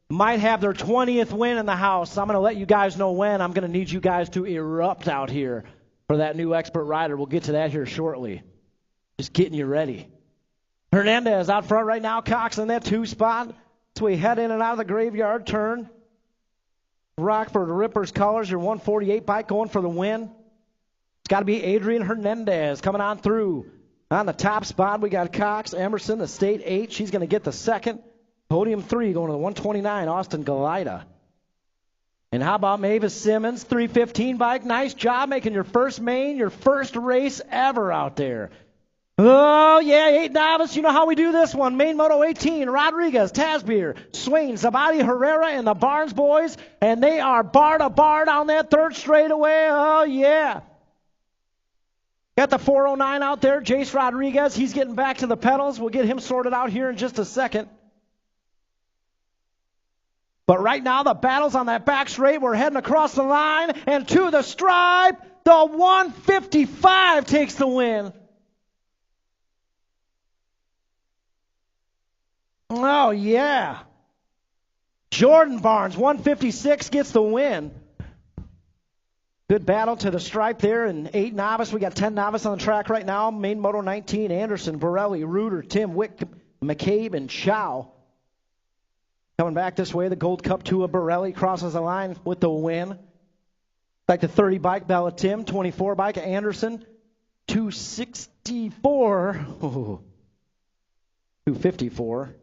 Might have their 20th win in the house. I'm going to let you guys know when. I'm going to need you guys to erupt out here for that new expert rider. We'll get to that here shortly. Just getting you ready. Hernandez out front right now. Cox in that 2 spot. So we head in and out of the graveyard turn. Rockford Rippers colors, your 148 bike going for the win. It's got to be Adrian Hernandez coming on through. On the top spot, we got Cox, Emerson, the state 8. She's going to get the 2nd. Podium 3 going to the 129, Austin Galida. And how about Mavis Simmons, 315 bike. Nice job making your first main, your first race ever out there. Oh, yeah, 8 novice. You know how we do this one. Main Moto 18, Rodriguez, Tasbeer, Swain, Zabadi, Herrera, and the Barnes boys. And they are bar to bar down that 3rd straightaway. Oh, yeah. Got the 409 out there, Jace Rodriguez. He's getting back to the pedals. We'll get him sorted out here in just a second. But right now, the battle's on that back straight. We're heading across the line and to the stripe. The 155 takes the win. Oh, yeah. Jordan Barnes, 156, gets the win. Good battle to the stripe there, and 8 novice. We got 10 novice on the track right now. Main Moto 19, Anderson, Borelli, Reuter, Tim, Wick, McCabe, and Chow. Coming back this way, the Gold Cup 2 of Borelli crosses the line with the win. Back to 30 bike, Bella Tim, 24 bike, Anderson, 264, 254.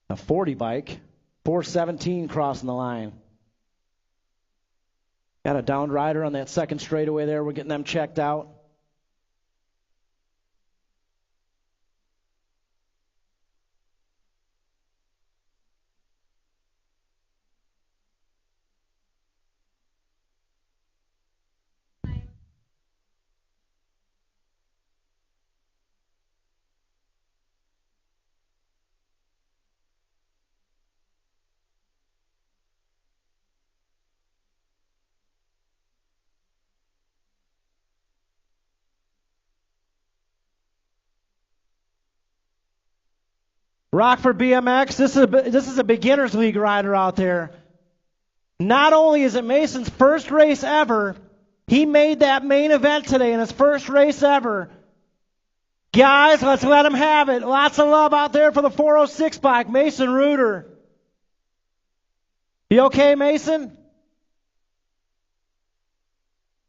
A 40 bike, 417 crossing the line. Got a downed rider on that 2nd straightaway there. We're getting them checked out. Rockford BMX, this is a beginner's league rider out there. Not only is it Mason's first race ever, he made that main event today in his first race ever. Guys, let's let him have it. Lots of love out there for the 406 bike, Mason Reuter. You okay, Mason?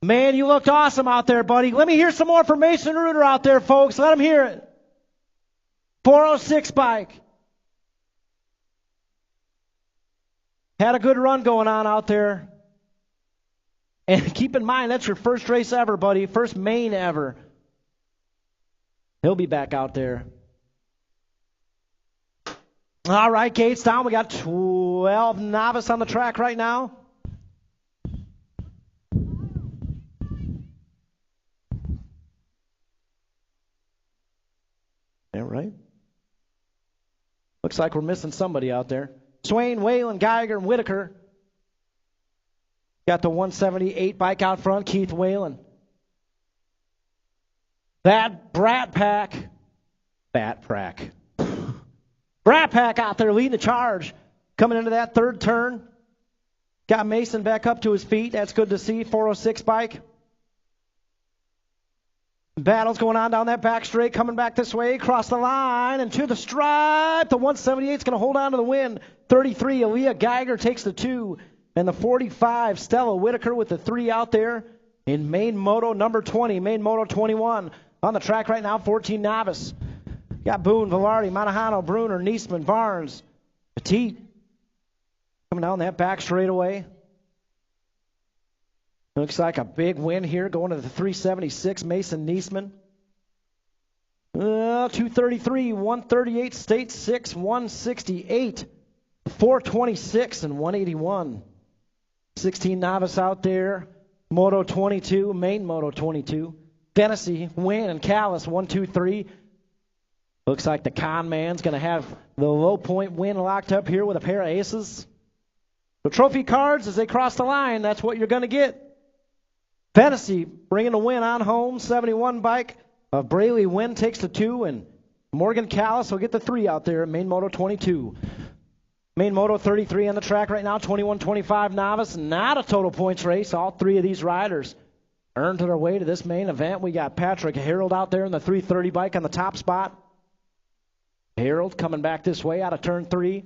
Man, you looked awesome out there, buddy. Let me hear some more from Mason Reuter out there, folks. Let him hear it. 406 bike. Had a good run going on out there. And keep in mind, that's your first race ever, buddy. First main ever. He'll be back out there. All right, gates down. We got 12 novice on the track right now. Yeah, right. Looks like we're missing somebody out there. Swain, Whalen, Geiger, and Whitaker. Got the 178 bike out front, Keith Whalen. That Brat Pack out there leading the charge. Coming into that third turn. Got Mason back up to his feet. That's good to see. 406 bike. Battles going on down that back straight. Coming back this way. Across the line and to the stripe. The 178 is going to hold on to the win. 33, Aaliyah Geiger takes the 2. And the 45, Stella Whitaker with the 3 out there. In main moto number 20. Main moto 21. On the track right now, 14 novice. Got Boone, Velarde, Monahano, Bruner, Niesman, Barnes, Petit. Coming down that back straightaway. Looks like a big win here going to the 376, Mason Niesman. 233, 138, State 6, 168, 426, and 181. 16 novice out there. Moto 22, main Moto 22. Tennessee, Wynn, and Callis, 1, 2, 3. Looks like the con man's going to have the low point win locked up here with a pair of aces. The trophy cards, as they cross the line, that's what you're going to get. Tennessee bringing the win on home, 71 bike. Braley Wynn takes the 2, and Morgan Callis will get the 3 out there in main Moto 22. Main Moto 33 on the track right now, 21-25 novice. Not a total points race. All 3 of these riders earned their way to this main event. We got Patrick Harold out there in the 330 bike on the top spot. Harold coming back this way out of turn 3.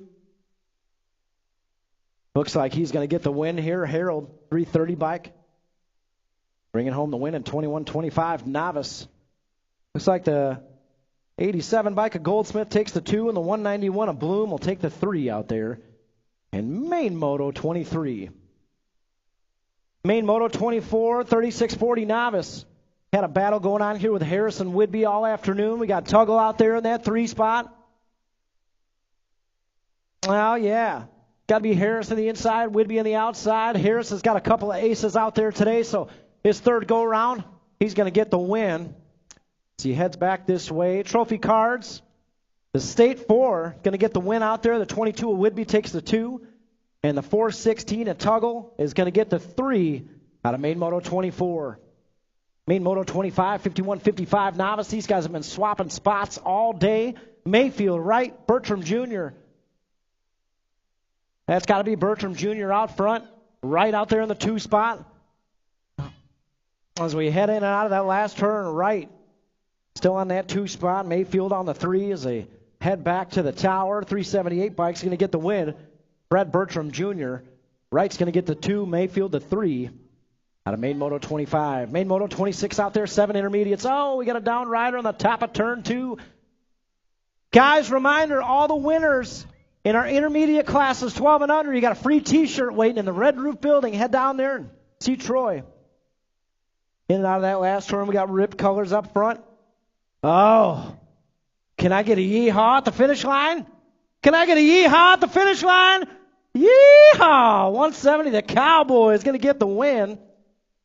Looks like he's going to get the win here. Harold, 330 bike. Bringing home the win in 21-25 novice. Looks like the 87 bike of Goldsmith takes the 2, and the 191 of Bloom will take the 3 out there. And main Moto 23. Main Moto 24, 3640 novice. Had a battle going on here with Harrison Whidbey all afternoon. We got Tuggle out there in that 3 spot. Oh, yeah. Got to be Harris on the inside, Whidbey on the outside. Harris has got a couple of aces out there today, so his third go-around, he's going to get the win. So he heads back this way. Trophy cards. The State 4 going to get the win out there. The 22 of Whidbey takes the 2. And the 416 at Tuggle is going to get the 3 out of main Moto 24. Main Moto 25, 51-55 novice. These guys have been swapping spots all day. Mayfield, right. Bertram Jr. That's got to be Bertram Jr. out front. Right out there in the 2 spot. As we head in and out of that last turn, right. Still on that 2 spot. Mayfield on the 3 as they head back to the tower. 378 bike's going to get the win. Brett Bertram Jr. Wright's going to get the 2, Mayfield the 3 out of main Moto 25. Main Moto 26 out there, 7 intermediates. Oh, we got a down rider on the top of turn 2. Guys, reminder, all the winners in our intermediate classes, 12 and under, you got a free T-shirt waiting in the Red Roof Building. Head down there and see Troy. In and out of that last turn, we got ripped colors up front. Oh, can I get a yeehaw at the finish line? Can I get a yeehaw at the finish line? Yeehaw! 170, the Cowboy is going to get the win.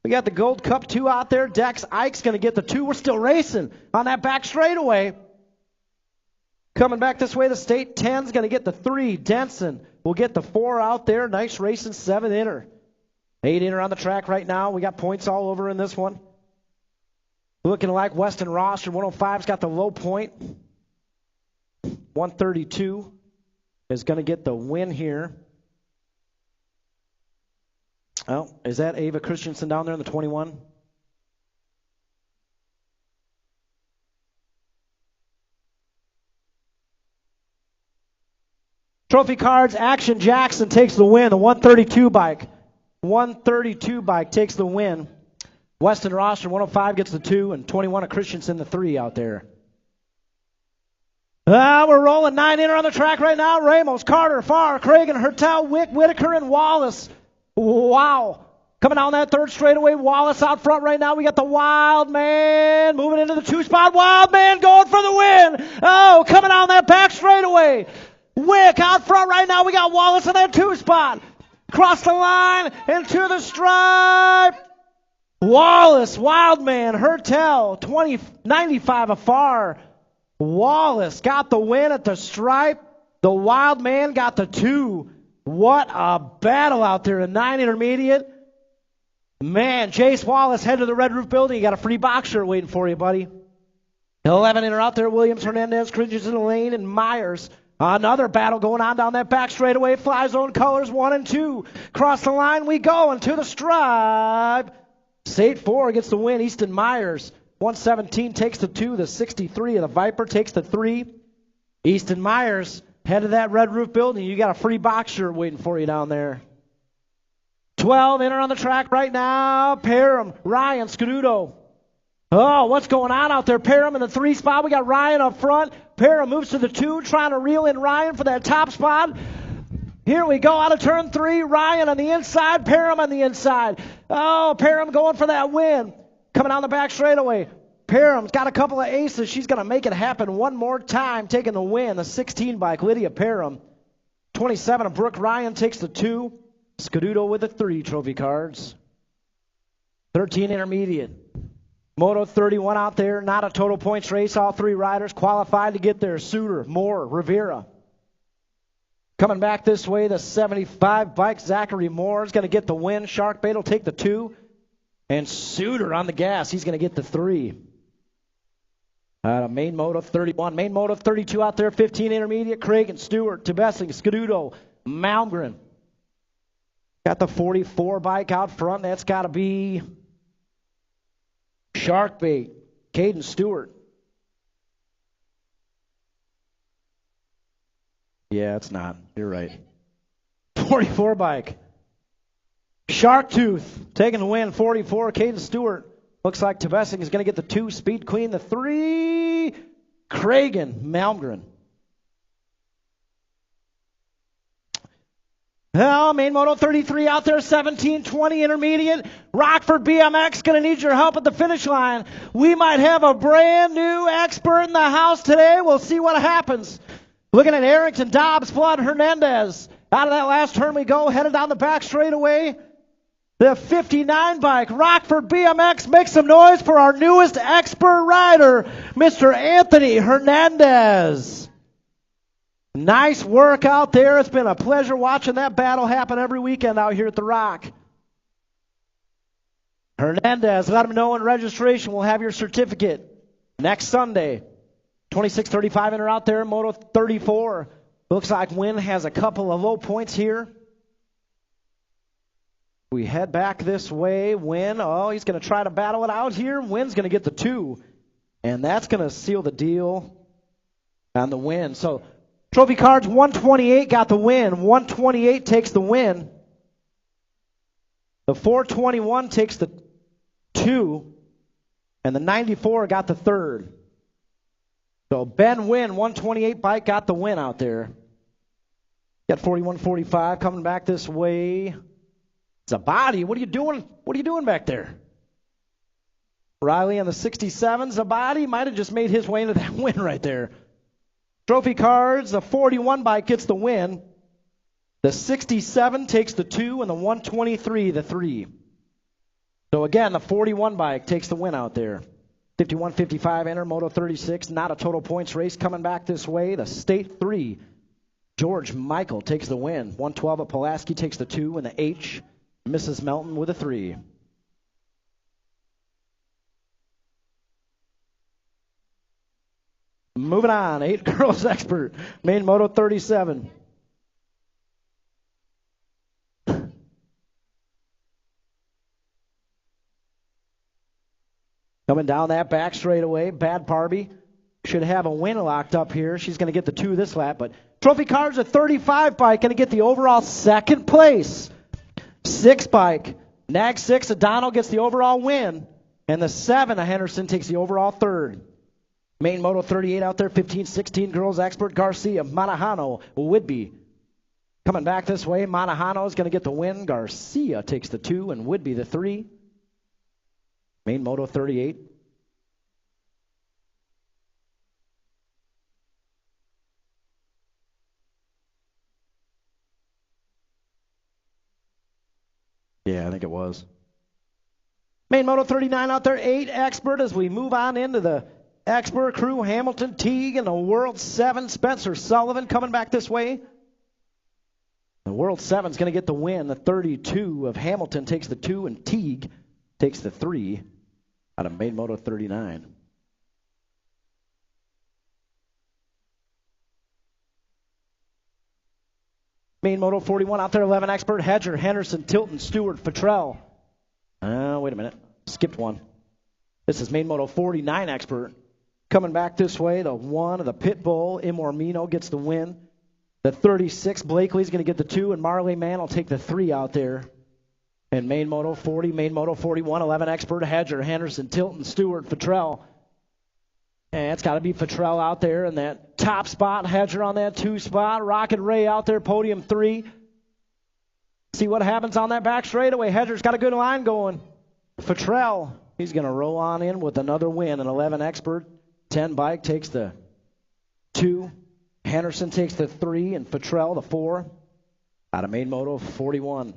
We got the Gold Cup 2 out there. Dex Ike's going to get the 2. We're still racing on that back straightaway. Coming back this way, the State 10's going to get the 3. Denson will get the 4 out there. Nice racing, 7 inner. 8 inner on the track right now. We got points all over in this one. Looking like Weston Ross, your 105's got the low point. 132 is going to get the win here. Oh, is that Ava Christensen down there in the 21? Trophy cards, Action Jackson takes the win, the 132 bike. 132 bike takes the win. Weston Roster, 105 gets the 2, and 21 of Christensen, the 3 out there. We're rolling 9 inner on the track right now. Ramos, Carter, Farr, Cragen, Hertel, Wick, Whitaker, and Wallace. Wow. Coming down that third straightaway, Wallace out front right now. We got the Wild Man moving into the 2 spot. Wild Man going for the win. Oh, coming down that back straightaway. Wick out front right now. We got Wallace in that 2 spot. Across the line, into the stripe. Wallace, Wild Man, Hertel, 95 afar. Wallace got the win at the stripe. The Wild Man got the 2. What a battle out there in 9 intermediate. Man, Jace Wallace, head to the Red Roof Building. You got a free box shirt waiting for you, buddy. 11 inner out there. Williams, Hernandez, Christensen, Lane, and Myers. Another battle going on down that back straightaway. Fly zone colors 1 and 2. Cross the line we go into the stripe. State 4 gets the win. Easton Myers. 117 takes the 2. The 63 of the Viper takes the 3. Easton Myers, head of that Red Roof Building. You got a free box shirt waiting for you down there. 12 inner on the track right now. Parham, Ryan, Scaduto. Oh, what's going on out there? Parham in the 3 spot. We got Ryan up front. Parham moves to the 2, trying to reel in Ryan for that top spot. Here we go out of turn 3. Ryan on the inside, Parham on the inside. Oh, Parham going for that win. Coming down the back straightaway. Parham's got a couple of aces. She's going to make it happen one more time, taking the win. The 16 bike, Lydia Parham. 27 of Brooke Ryan takes the 2. Scaduto with the 3 trophy cards. 13 intermediate. Moto 31 out there, not a total points race. All 3 riders qualified to get there. Suter, Moore, Rivera. Coming back this way, the 75 bike, Zachary Moore is going to get the win. Sharkbait will take the 2. And Suter on the gas, he's going to get the 3. Main Moto 31. Main Moto 32 out there, 15 intermediate. Craig and Stewart, Tebessing, Scaduto, Malmgren. Got the 44 bike out front. That's got to be Sharkbait, Caden Stewart. Yeah, it's not. You're right. 44 bike. Sharktooth taking the win. 44, Caden Stewart. Looks like Tebessing is going to get the 2. Speed Queen, the 3. Cragen, Malmgren. Well, main Moto 33 out there, 17-20 intermediate. Rockford BMX going to need your help at the finish line. We might have a brand new expert in the house today. We'll see what happens. Looking at Arrington, Dobbs, Flood, Hernandez. Out of that last turn we go, headed down the back straightaway. The 59 bike, Rockford BMX, make some noise for our newest expert rider, Mr. Anthony Hernandez. Nice work out there. It's been a pleasure watching that battle happen every weekend out here at the Rock. Hernandez, let him know in registration. We'll have your certificate next Sunday. 26-35 inner out there, Moto 34. Looks like Wynn has a couple of low points here. We head back this way. Wynn, he's going to try to battle it out here. Wynn's going to get the 2. And that's going to seal the deal on the win. So, trophy cards, 128 got the win. 128 takes the win. The 421 takes the 2. And the 94 got the 3rd. So, Ben Wynn, 128 bike, got the win out there. Got 41-45 coming back this way. Zabadi, what are you doing? What are you doing back there? Riley on the 67. Zabadi might have just made his way into that win right there. Trophy cards, the 41 bike gets the win. The 67 takes the 2, and the 123 the 3. So again, the 41 bike takes the win out there. 51-55 enter, Moto 36, not a total points race coming back this way. The State 3, George Michael takes the win. 112 of Pulaski takes the 2, and the H, Mrs. Melton with a 3. Moving on, 8 girls expert, main moto 37. Coming down that back straightaway, Bad Barbie should have a win locked up here. She's going to get the 2 this lap, but Trophy Cars, a 35 bike, going to get the overall second place. 6 bike, Nag 6, O'Donnell gets the overall win, and the 7, Henderson, takes the overall third. Main Moto 38 out there, 15-16 girls expert, Garcia, Manahano, Whidbey. Coming back this way, Manahano is going to get the win. Garcia takes the 2, and Whidbey the 3. Main Moto 38. Yeah, I think it was. Main Moto 39 out there, 8 expert as we move on into the expert crew. Hamilton, Teague, and the World 7, Spencer Sullivan coming back this way. The World 7 is going to get the win. The 32 of Hamilton takes the 2, and Teague takes the 3 out of Main Moto 39. Main Moto 41 out there, 11 expert, Hedger, Henderson, Tilton, Stewart, Futrell. Wait a minute. Skipped one. This is Main Moto 49 expert. Coming back this way, the 1 of the Pitbull, Imormino gets the win. The 36, Blakely's going to get the 2, and Marley Mann will take the 3 out there. And Main Moto 40, Main Moto 41, 11 expert, Hedger, Henderson, Tilton, Stewart, Futrell. And it's got to be Futrell out there in that top spot, Hedger on that 2 spot, Rocket Ray out there, podium 3. See what happens on that back straightaway. Hedger's got a good line going. Futrell, he's going to roll on in with another win. An 11 expert, 10 bike takes the 2. Henderson takes the 3, and Futrell the 4 out of Main Moto 41.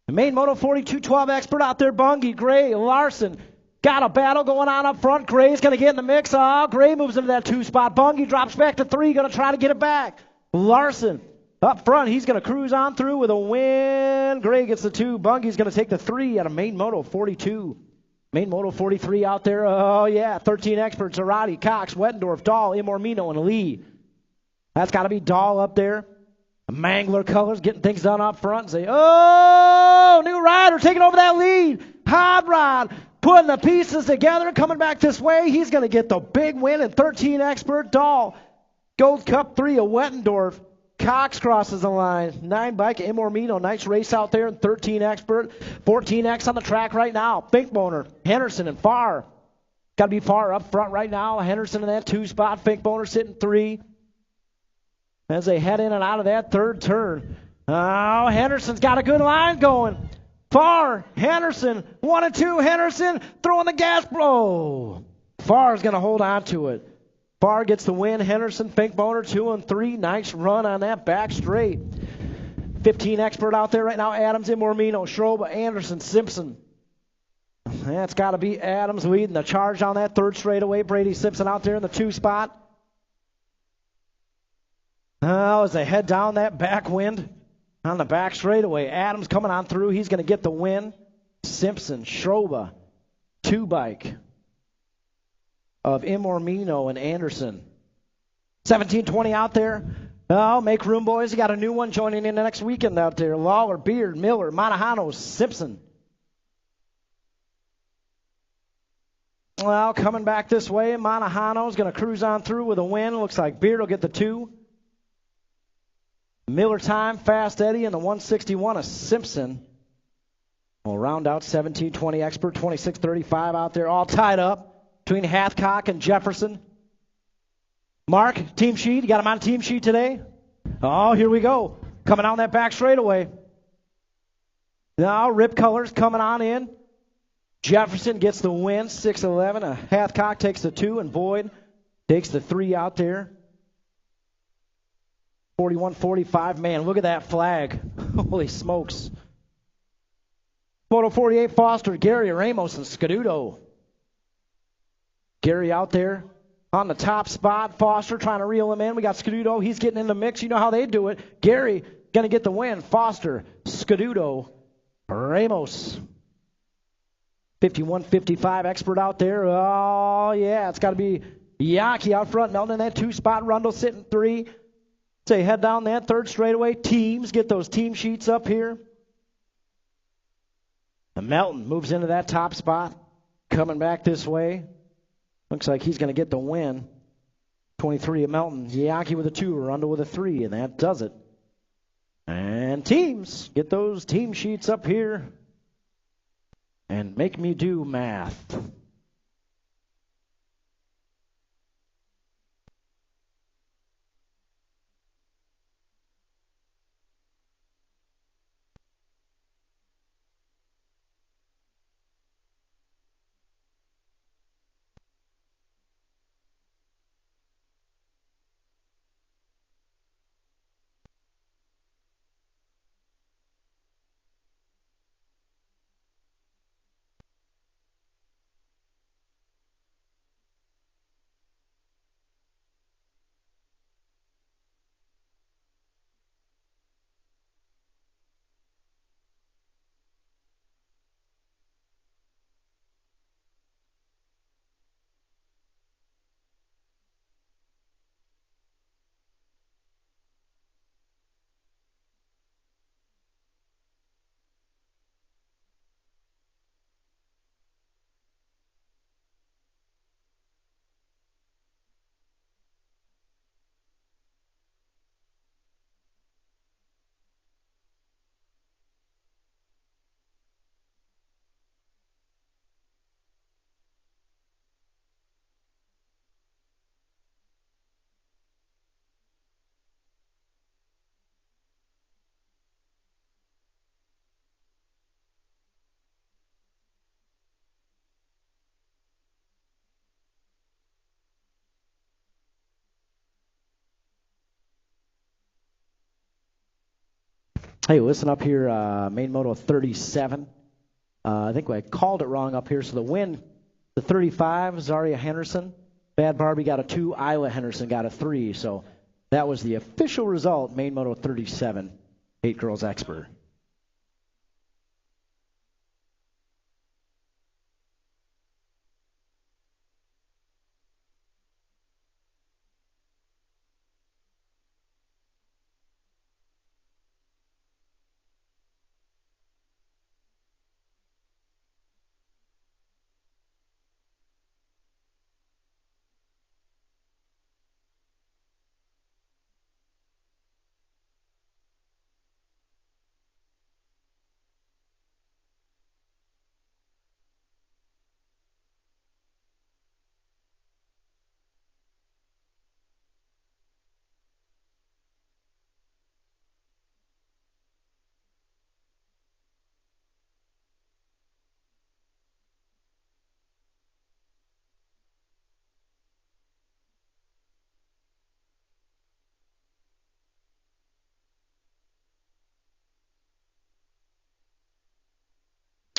The Main Moto 42, 12 expert out there, Bungie, Gray, Larson. Got a battle going on up front. Gray's going to get in the mix. Gray moves into that 2 spot. Bungie drops back to 3, going to try to get it back. Larson up front, he's going to cruise on through with a win. Gray gets the 2. Bungie's going to take the 3 out of Main Moto 42. Main Moto 43 out there. 13 experts, Zarate, Cox, Wettendorf, Dahl, Imormino, and Lee. That's got to be Dahl up there. Mangler Colors getting things done up front. Say, new rider taking over that lead. Hot Rod putting the pieces together, coming back this way. He's going to get the big win. And 13 expert Dahl. Gold Cup 3 of Wettendorf. Cox crosses the line. 9 bike Imormino. Nice race out there. And 13 expert. 14X on the track right now. Finkboner, Henderson, and Farr. Got to be Farr up front right now. Henderson in that 2 spot. Finkboner sitting 3. As they head in and out of that 3rd turn. Henderson's got a good line going. Farr, Henderson, 1 and 2. Henderson throwing the gas. Farr's going to hold on to it. Farr gets the win. Henderson, Finkboner, 2 and 3. Nice run on that back straight. 15 expert out there right now. Adams, Imormino, Schroba, Anderson, Simpson. That's got to be Adams leading the charge on that 3rd straightaway. Brady Simpson out there in the 2 spot. As they head down that backwind on the back straightaway, Adams coming on through. He's going to get the win. Simpson, Schroba, 2 bike of Imormino and Anderson. 17-20 out there. Make room, boys. You got a new one joining in the next weekend out there. Lawler, Beard, Miller, Manahano, Simpson. Well, coming back this way, Manahano's going to cruise on through with a win. Looks like Beard will get the 2. Miller time, Fast Eddie, and the 161 of Simpson. We'll round out 17-20 expert, 26-35 out there, all tied up between Hathcock and Jefferson. Mark, team sheet. You got him on team sheet today? Here we go. Coming on that back straightaway. Now, Rip Colors coming on in. Jefferson gets the win, 6-11. Hathcock takes the 2, and Boyd takes the 3 out there. 41-45, man, look at that flag. Holy smokes. Moto 48, Foster, Gary, Ramos, and Scaduto. Gary out there on the top spot. Foster trying to reel him in. We got Scaduto. He's getting in the mix. You know how they do it. Gary going to get the win. Foster, Scaduto, Ramos. 51-55 expert out there. It's got to be Yaki out front, Melton in that 2-spot. Rundle sitting 3. Say head down that 3rd straightaway. Teams, get those team sheets up here. And Melton moves into that top spot. Coming back this way. Looks like he's going to get the win. 23 at Melton. Yaki with a 2, Rundle with a 3, and that does it. And teams, get those team sheets up here. And make me do math. Hey, listen up here, main moto 37. I think I called it wrong up here. So the win, the 35, Zaria Henderson. Bad Barbie got a 2, Isla Henderson got a 3. So that was the official result, main moto 37, 8 girls expert.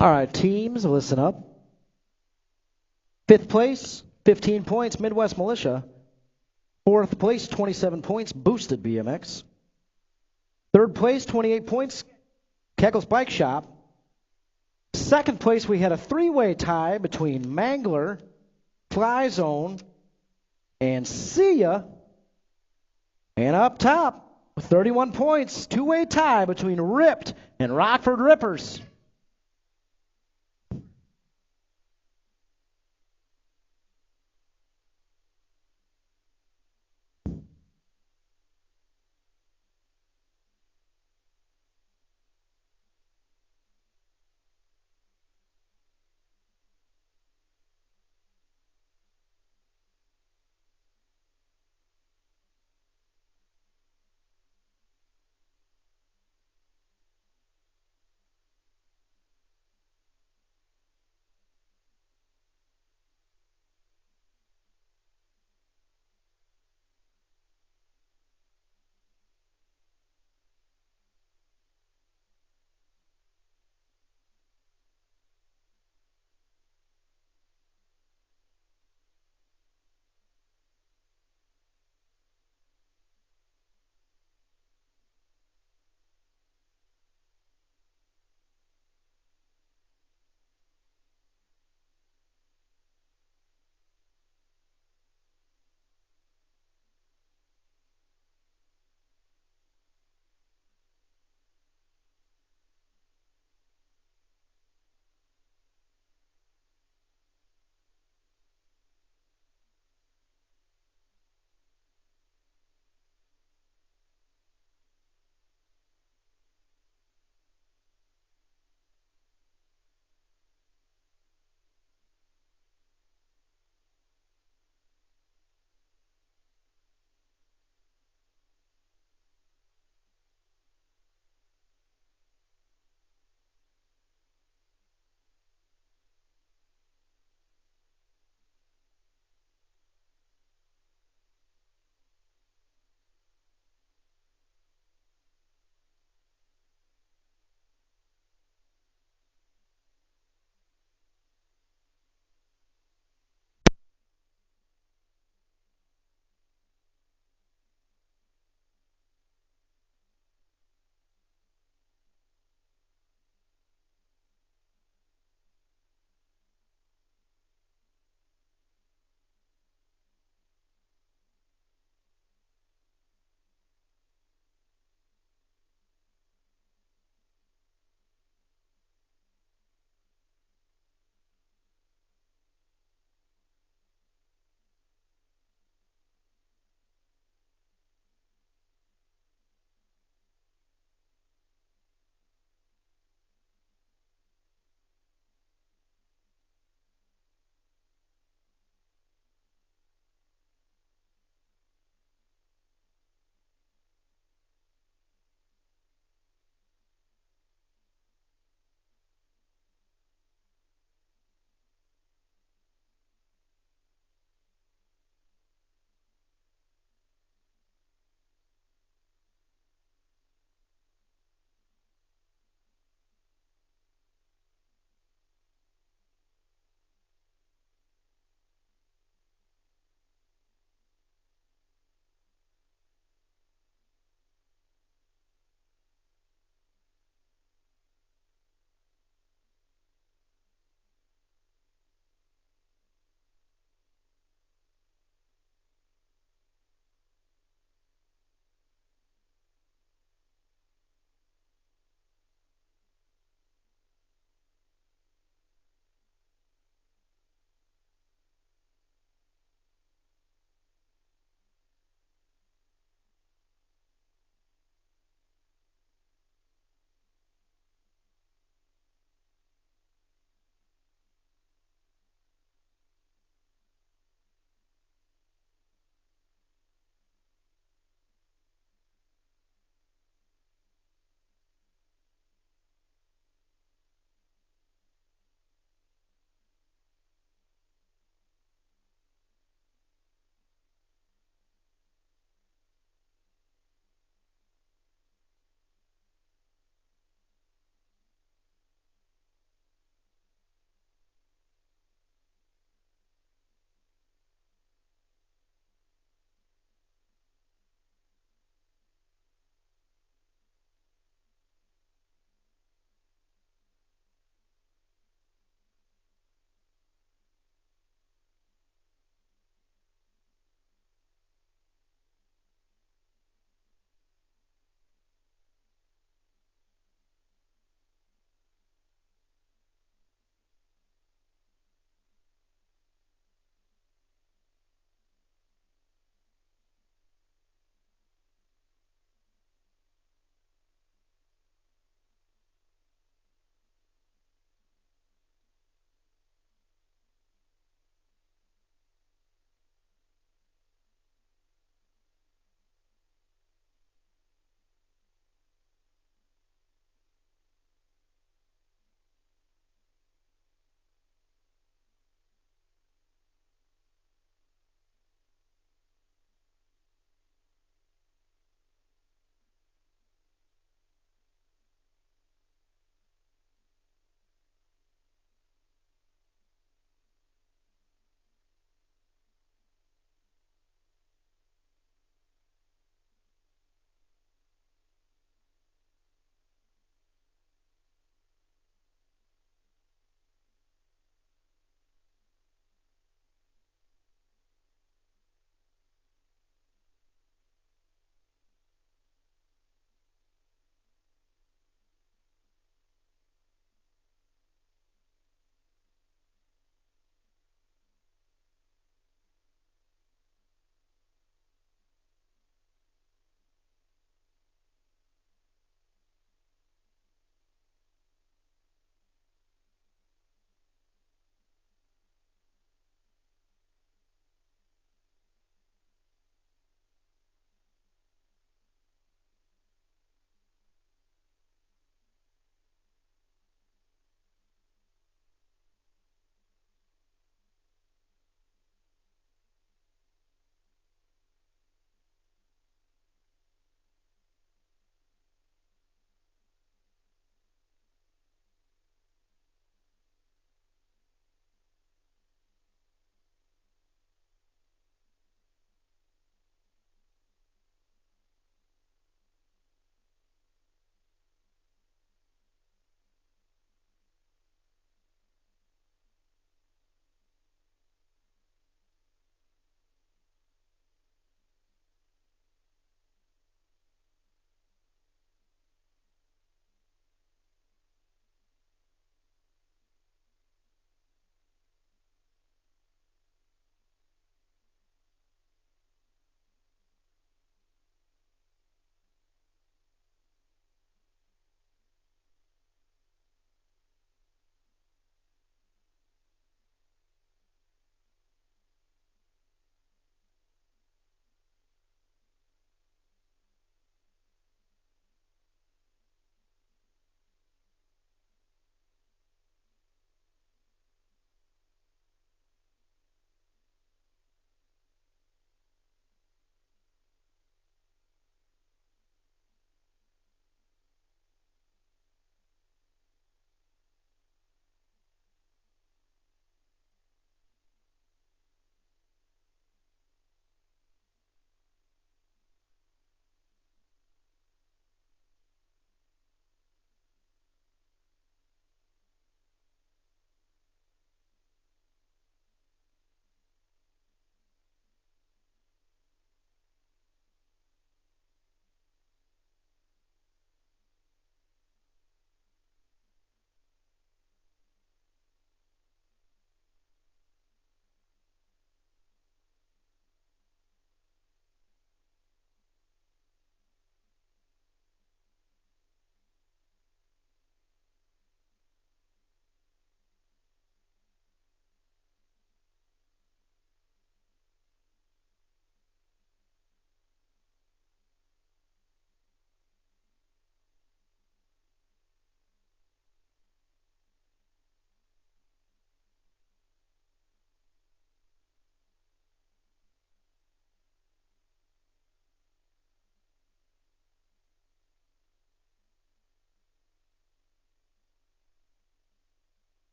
All right, teams, listen up. 5th place, 15 points, Midwest Militia. 4th place, 27 points, Boosted BMX. 3rd place, 28 points, Keckles Bike Shop. 2nd place, we had a 3-way tie between Mangler, Fly Zone, and See Ya. And up top, with 31 points, 2-way tie between Ripped and Rockford Rippers.